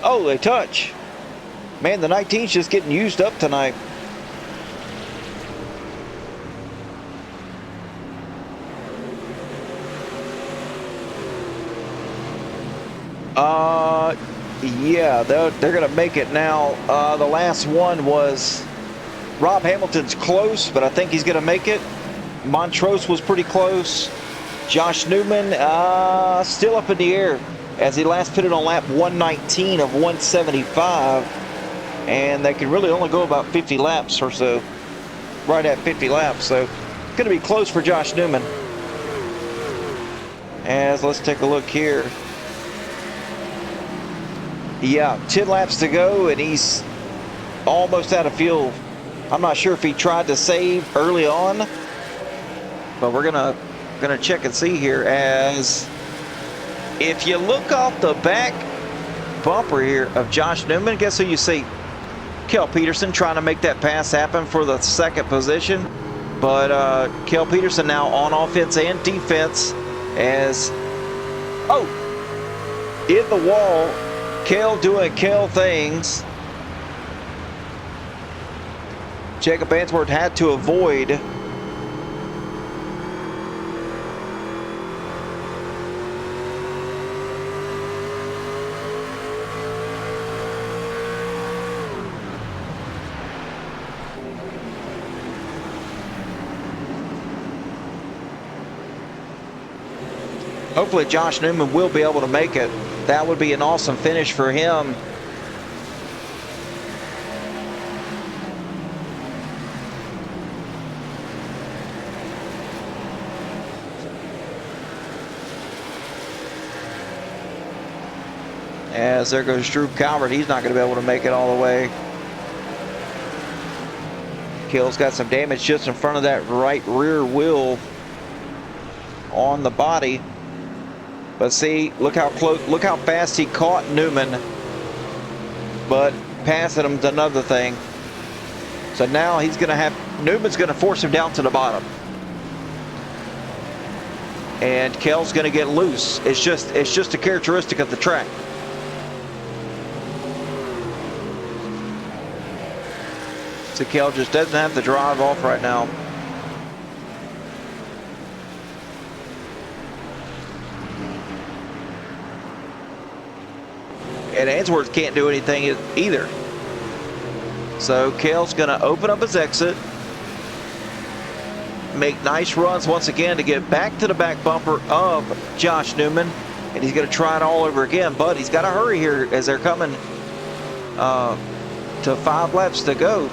Oh, they touch. Man, the 19's just getting used up tonight. Yeah, they're going to make it now. The last one was Rob Hamilton's close, but I think he's going to make it. Montrose was pretty close. Josh Newman still up in the air as he last pitted on lap 119 of 175. And they can really only go about 50 laps or so. Right at 50 laps. So it's going to be close for Josh Newman. As let's take a look here. Yeah, 10 laps to go, and he's almost out of fuel. I'm not sure if he tried to save early on, but we're gonna check and see here. As if you look off the back bumper here of Josh Newman, guess who you see? Kel Peterson trying to make that pass happen for the second position. But Kel Peterson now on offense and defense as, oh, in the wall. Kel doing Kel things. Jacob Answorth had to avoid. Hopefully Josh Newman will be able to make it. That would be an awesome finish for him. As there goes Drew Calvert. He's not going to be able to make it all the way. Kel's got some damage just in front of that right rear wheel on the body. But see, look how close, look how fast he caught Newman. But passing him's another thing. So now he's going to have, Newman's going to force him down to the bottom. And Kel's going to get loose. It's just a characteristic of the track. So Kel just doesn't have the drive off right now. And Answorth can't do anything either. So Kel's going to open up his exit. Make nice runs once again to get back to the back bumper of Josh Newman. And he's going to try it all over again. But he's got to hurry here as they're coming to 5 laps to go.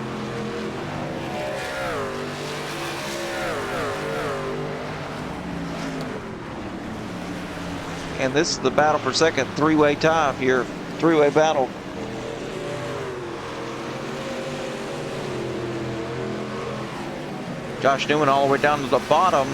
And this is the battle for second, three-way tie here. Three-way battle. Josh Newman all the way down to the bottom.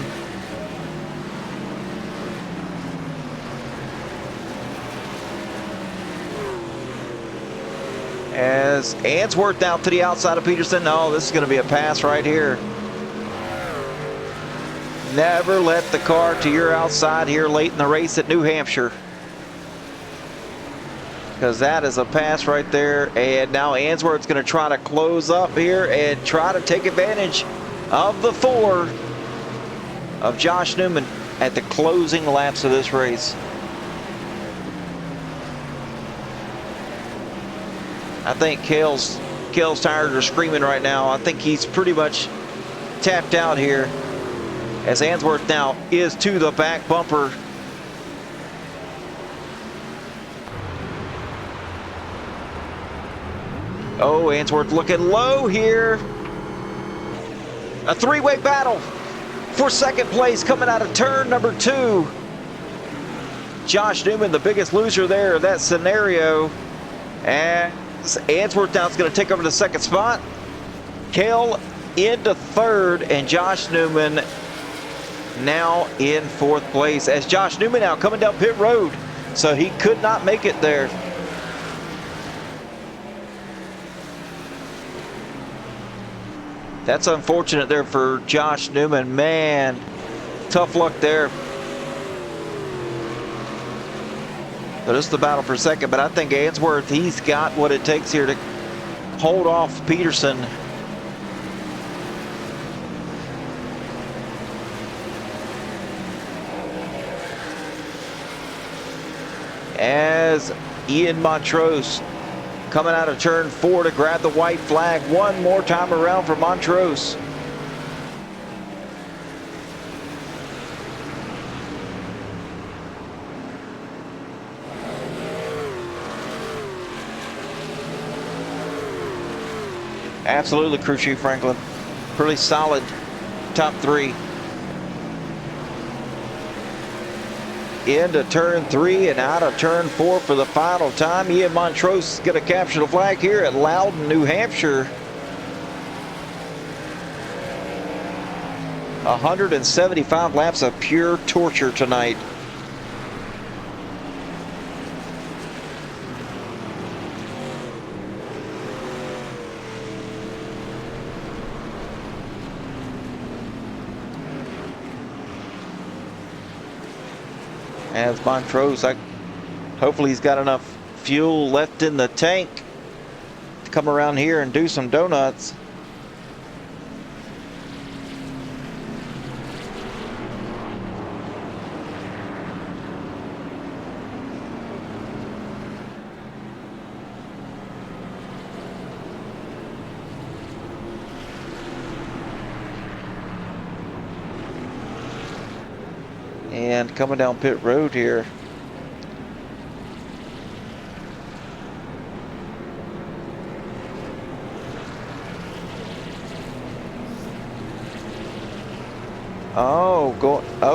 As Answorth out to the outside of Peterson. Oh, this is going to be a pass right here. Never let the car to your outside here late in the race at New Hampshire. Because that is a pass right there. And now Answorth's going to try to close up here and try to take advantage of the 4 of Josh Newman at the closing laps of this race. I think Cale's tires are screaming right now. I think he's pretty much tapped out here, as Answorth now is to the back bumper. Oh, Answorth looking low here. A three-way battle for second place coming out of turn number 2. Josh Newman, the biggest loser there of that scenario. And Answorth now is going to take over the second spot. Cale into third, and Josh Newman now in 4th place. As Josh Newman now coming down pit road, so he could not make it there. That's unfortunate there for Josh Newman. Man, tough luck there. But it's the battle for second. But I think Answorth, he's got what it takes here to hold off Peterson. As Ian Montrose coming out of turn 4 to grab the white flag one more time around for Montrose. Absolutely, Crew Chief Franklin. Pretty solid top 3. Into turn 3 and out of turn 4 for the final time. Ian Montrose is going to capture the flag here at Loudon, New Hampshire. 175 laps of pure torture tonight. As Montrose, hopefully he's got enough fuel left in the tank to come around here and do some donuts. And coming down pit road here.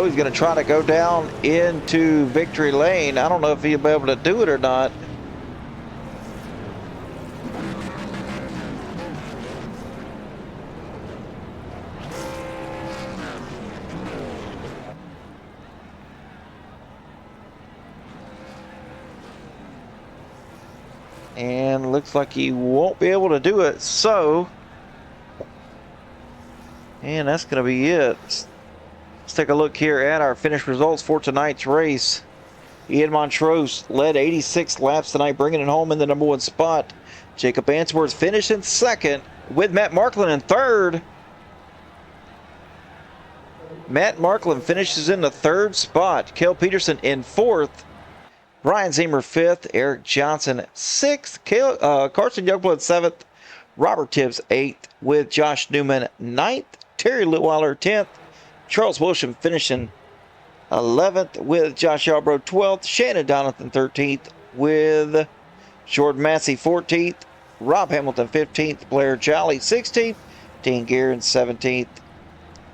He's going to try to go down into victory lane. I don't know if he'll be able to do it or not. And looks like he won't be able to do it. So, and that's going to be it. Let's take a look here at our finished results for tonight's race. Ian Montrose led 86 laps tonight, bringing it home in the number 1 spot. Jacob Answorth finished in 2nd, with Matt Marklin in 3rd. Matt Marklin finishes in the 3rd spot. Cale Peterson in 4th. Ryan Zemer 5th, Eric Johnson 6th, Carson Youngblood 7th, Robert Tibbs 8th, with Josh Newman 9th, Terry Litweiler 10th, Charles Wilsham finishing 11th, with Josh Yarbrough 12th, Shannon Donathan 13th, with Jordan Massey 14th, Rob Hamilton 15th, Blair Jolly 16th, Dean Guerin 17th,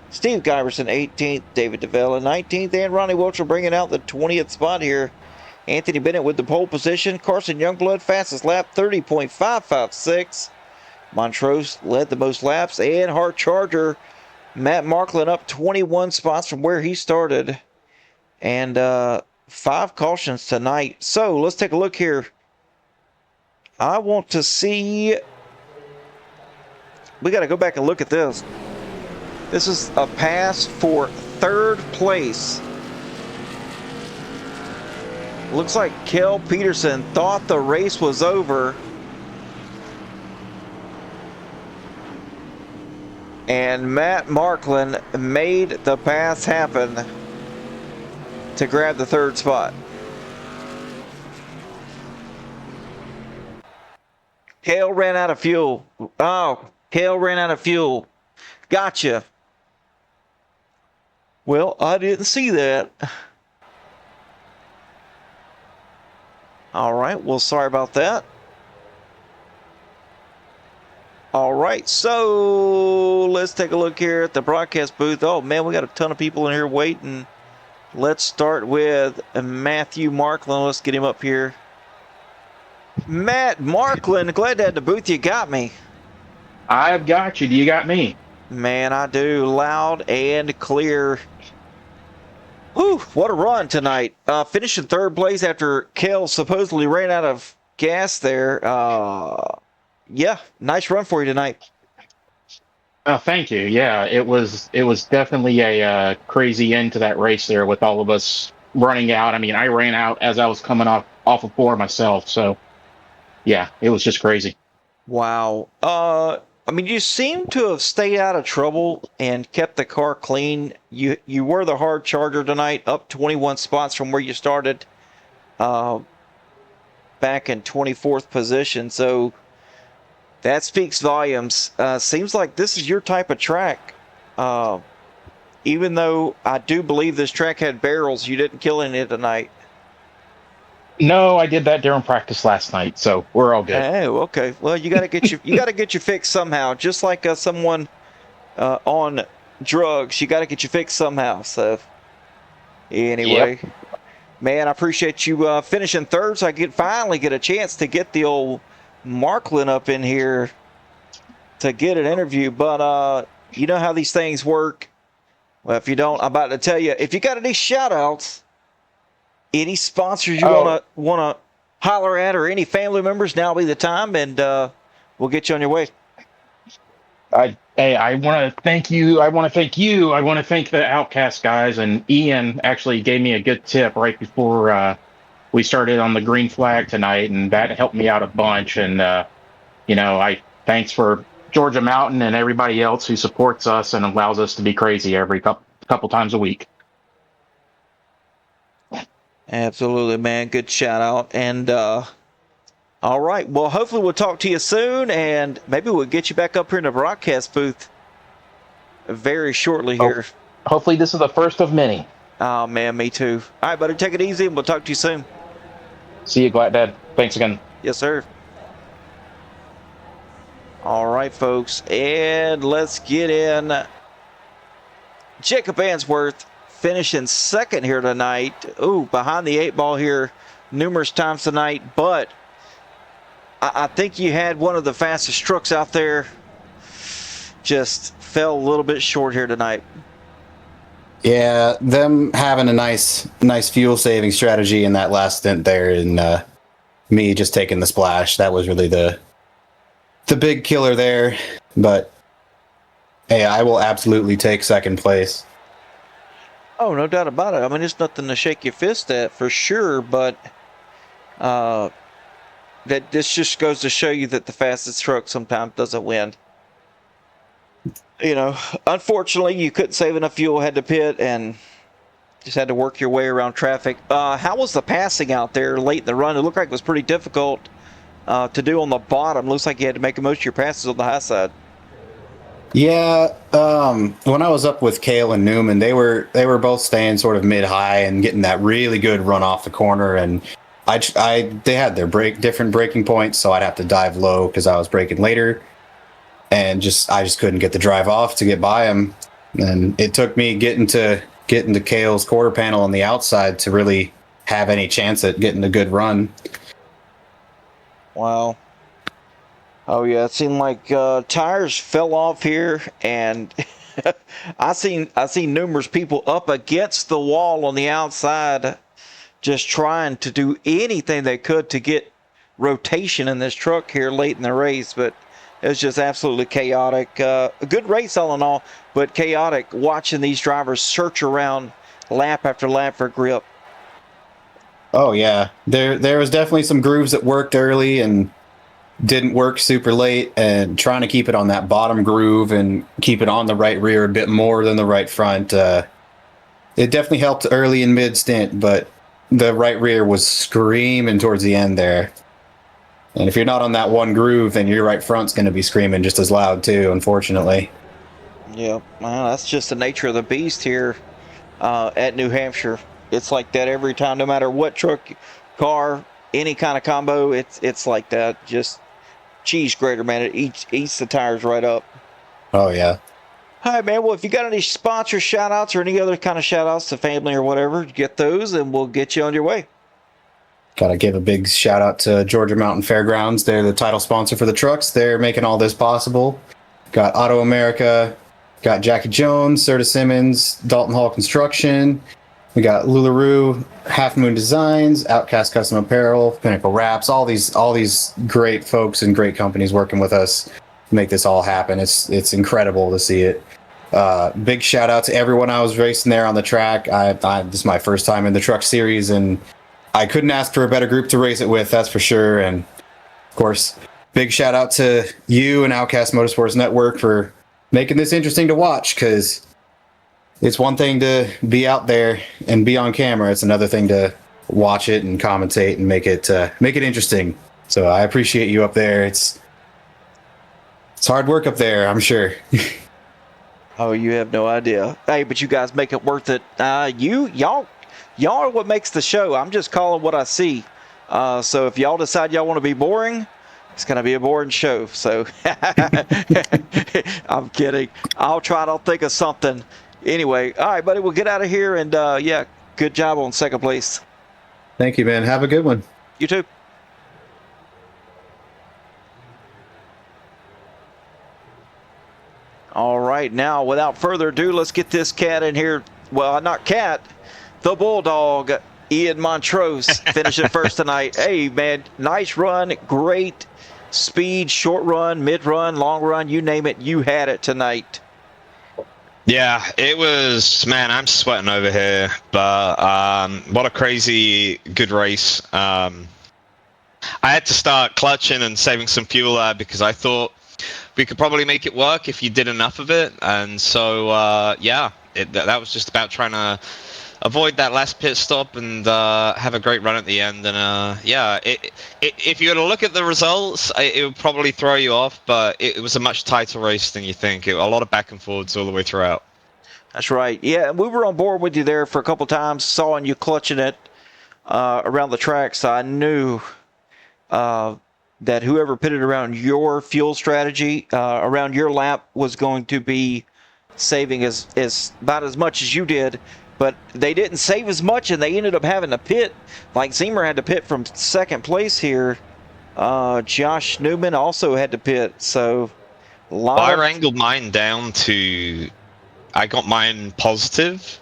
Steve Giverson 18th, David DeVella 19th, and Ronnie Wilcher bringing out the 20th spot here. Anthony Bennett with the pole position. Carson Youngblood fastest lap, 30.556. Montrose led the most laps, and Hart Charger Matt Marklin up 21 spots from where he started. And 5 cautions tonight. So let's take a look here. I want to see. We got to go back and look at this. This is a pass for third place. Looks like Kel Peterson thought the race was over. And Matt Marklin made the pass happen to grab the third spot. Cale ran out of fuel. Oh, Cale ran out of fuel. Gotcha. Well, I didn't see that. All right, well, sorry about that. All right, so let's take a look here at the broadcast booth. Oh, man, we got a ton of people in here waiting. Let's start with Matthew Marklin. Let's get him up here. Matt Marklin, glad to have the booth. You got me. I've got you. Do you got me? Man, I do. Loud and clear. Whew, what a run tonight. Finishing third place after Cale supposedly ran out of gas there. Yeah, nice run for you tonight. Oh, thank you. Yeah, it was definitely a crazy end to that race there with all of us running out. I mean, I ran out as I was coming off of four myself. So, yeah, it was just crazy. Wow. I mean, you seem to have stayed out of trouble and kept the car clean. You were the hard charger tonight, up 21 spots from where you started back in 24th position. So that speaks volumes. Seems like this is your type of track. Even though I do believe this track had barrels, you didn't kill any tonight. No, I did that during practice last night, so we're all good. Oh, okay. Well, you got to get you got to get you fixed somehow. Just like someone on drugs, you got to get you fixed somehow. So anyway, Yep. Man, I appreciate you finishing third, so I could finally get a chance to get the old Marklin up in here to get an interview. But you know how these things work. Well, if you don't, I'm about to tell you. If you got any shout-outs, any sponsors you wanna holler at, or any family members, now will be the time, and we'll get you on your way. I want to thank you. I want to thank you. I want to thank the Outcast guys. And Ian actually gave me a good tip right before we started on the green flag tonight, and that helped me out a bunch. And thanks for Georgia Mountain and everybody else who supports us and allows us to be crazy every couple times a week. Absolutely, man. Good shout out. And all right. Well, hopefully we'll talk to you soon, and maybe we'll get you back up here in the broadcast booth very shortly here. Hopefully this is the first of many. Oh, man, me too. All right, buddy, take it easy, and we'll talk to you soon. See you, Glad Dad. Thanks again. Yes, sir. All right, folks, and let's get in. Jacob Answorth finishing second here tonight. Ooh, behind the 8 ball here numerous times tonight, but I think you had one of the fastest trucks out there. Just fell a little bit short here tonight. Yeah, them having a nice fuel saving strategy in that last stint there, and me just taking the splash. That was really the big killer there. But hey, I will absolutely take second place. Oh, no doubt about it. I mean, it's nothing to shake your fist at for sure, but that this just goes to show you that the fastest truck sometimes doesn't win. You know, unfortunately, you couldn't save enough fuel, had to pit, and just had to work your way around traffic. How was the passing out there late in the run? It looked like it was pretty difficult to do on the bottom. Looks like you had to make most of your passes on the high side. Yeah, when I was up with Cale and Newman, they were both staying sort of mid-high and getting that really good run off the corner, and they had their different braking points, so I'd have to dive low because I was braking later, and I just couldn't get the drive off to get by him, and it took me getting to Cale's quarter panel on the outside to really have any chance at getting a good run. Wow. Oh yeah, it seemed like tires fell off here, and I seen numerous people up against the wall on the outside, just trying to do anything they could to get rotation in this truck here late in the race. But It was just absolutely chaotic. A good race all in all, but chaotic watching these drivers search around lap after lap for grip. Oh yeah, there was definitely some grooves that worked early and didn't work super late, and trying to keep it on that bottom groove and keep it on the right rear a bit more than the right front. It definitely helped early and mid stint, but the right rear was screaming towards the end there. And if you're not on that one groove, then your right front's going to be screaming just as loud too, unfortunately. Yeah, well, that's just the nature of the beast here at New Hampshire. It's like that every time, no matter what truck, car, any kind of combo. It's like that. Just cheese grater, man. It eats the tires right up. Oh yeah. All right, man. Well, if you got any sponsor shout outs or any other kind of shout outs to family or whatever, get those and we'll get you on your way. Gotta give a big shout out to Georgia Mountain Fairgrounds. They're the title sponsor for the trucks. They're making all this possible. Got Auto America, got Jackie Jones, Serta Simmons, Dalton Hall Construction. We got Lularoo, Half Moon Designs, Outcast Custom Apparel, Pinnacle Wraps, all these great folks and great companies working with us to make this all happen. It's incredible to see it. Big shout out to everyone I was racing there on the track. This is my first time in the truck series, and I couldn't ask for a better group to race it with, that's for sure. And of course, big shout out to you and Outcast Motorsports Network for making this interesting to watch, because it's one thing to be out there and be on camera. It's another thing to watch it and commentate and make it interesting. So I appreciate you up there. It's hard work up there, I'm sure. Oh, you have no idea. Hey, but you guys make it worth it. Y'all are what makes the show. I'm just calling what I see. So if y'all decide y'all want to be boring, it's going to be a boring show. So I'm kidding. I'll think of something. Anyway, all right, buddy, we'll get out of here. And yeah, good job on second place. Thank you, man. Have a good one. You too. All right, now, without further ado, let's get this cat in here. Well, not cat, the Bulldog, Ian Montrose, finishing first tonight. Hey, man, nice run, great speed, short run, mid run, long run, you name it, you had it tonight. Yeah, it was, man, I'm sweating over here, but what a crazy good race. I had to start clutching and saving some fuel because I thought we could probably make it work if you did enough of it. And so, yeah, that was just about trying to avoid that last pit stop and have a great run at the end. And yeah, if you were to look at the results, it would probably throw you off, but it was a much tighter race than you think. A lot of back and forwards all the way throughout. That's right. Yeah, we were on board with you there for a couple times, saw you clutching it around the track, so I knew that whoever pitted around your fuel strategy, around your lap, was going to be saving as about as much as you did. But they didn't save as much, and they ended up having to pit. Like Zemer had to pit from second place here. Josh Newman also had to pit. So I wrangled mine down to, I got mine positive,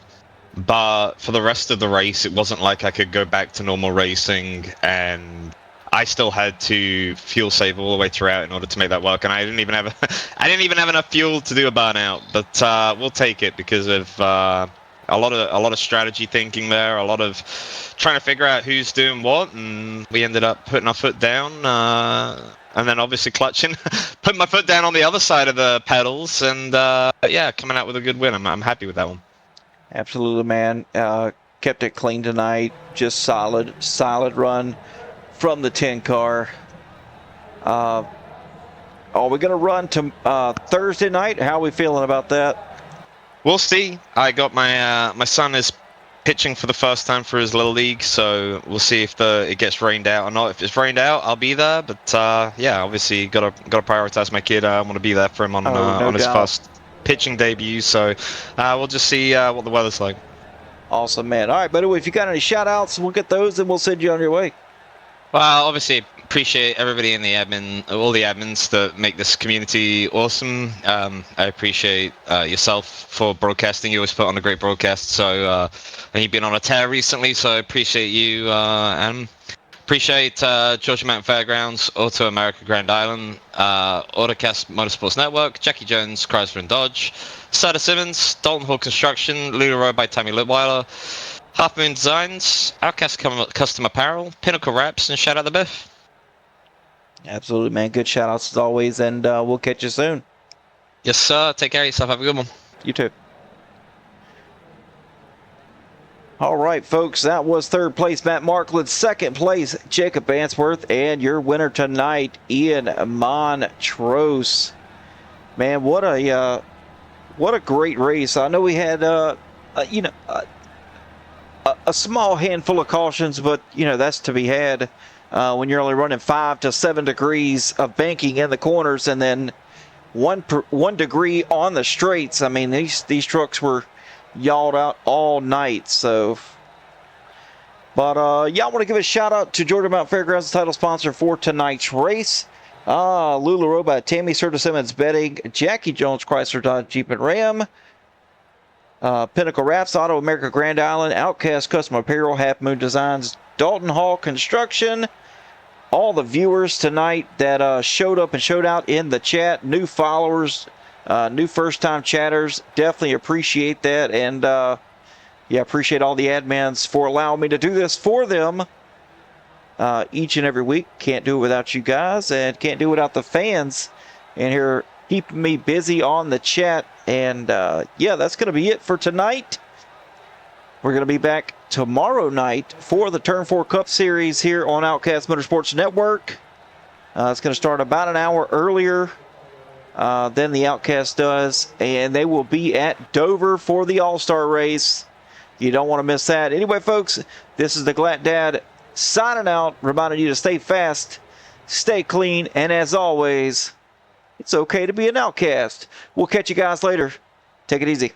but for the rest of the race, it wasn't like I could go back to normal racing, and I still had to fuel save all the way throughout in order to make that work. And I didn't even have enough fuel to do a burnout. But we'll take it because of a lot of strategy thinking there, a lot of trying to figure out who's doing what, and we ended up putting our foot down, and then obviously clutching, putting my foot down on the other side of the pedals, and yeah, coming out with a good win. I'm happy with that one. Absolutely, man. Kept it clean tonight. Just solid run from the 10 car. Are we going to run to Thursday night? How are we feeling about that? We'll see. I got my son is pitching for the first time for his little league, so we'll see if it gets rained out or not. If it's rained out, I'll be there. But yeah, obviously gotta prioritize my kid. I want to be there for him on his first pitching debut. So we'll just see what the weather's like. Awesome, man. All right, buddy. If you got any shout outs, we'll get those and we'll send you on your way. Well, obviously, appreciate everybody in the all the admins that make this community awesome. I appreciate yourself for broadcasting. You always put on a great broadcast. So, and you've been on a tear recently, so I appreciate you. And Appreciate Georgia Mountain Fairgrounds, Auto America Grand Island, Outcast Motorsports Network, Jackie Jones, Chrysler and Dodge, Sada Simmons, Dalton Hall Construction, Lula Road by Tammy Litweiler, Half Moon Designs, Outcast Custom Apparel, Pinnacle Wraps, and shout out the Biff. Absolutely, man. Good shout outs as always, and we'll catch you soon. Yes, sir. Take care of yourself. Have a good one. You too. All right, folks, that was third place, Matt Markland. Second place, Jacob Answorth. And your winner tonight, Ian Montrose. Man, what a great race. I know we had, a small handful of cautions, but, that's to be had when you're only running 5 to 7 degrees of banking in the corners and then 1 degree on the straights. I mean, these trucks were yawed out all night. So, but I want to give a shout out to Georgia Mountain Fairgrounds, the title sponsor for tonight's race. Lula Roba, Tammy Serta Simmons Betting, Jackie Jones Chrysler Dodge Jeep and Ram, Pinnacle Wraps, Auto America Grand Island, Outcast Custom Apparel, Half Moon Designs, Dalton Hall Construction. All the viewers tonight that showed up and showed out in the chat, new followers, new first-time chatters, definitely appreciate that. And, appreciate all the admins for allowing me to do this for them each and every week. Can't do it without you guys, and can't do it without the fans in here keeping me busy on the chat. And, that's going to be it for tonight. We're going to be back tomorrow night for the Turn 4 Cup Series here on Outcast Motorsports Network. It's going to start about an hour earlier than the Outcast does, and they will be at Dover for the All-Star race. You don't want to miss that. Anyway, folks, this is the Glatt Dad signing out, reminding you to stay fast, stay clean, and as always, it's okay to be an outcast. We'll catch you guys later. Take it easy.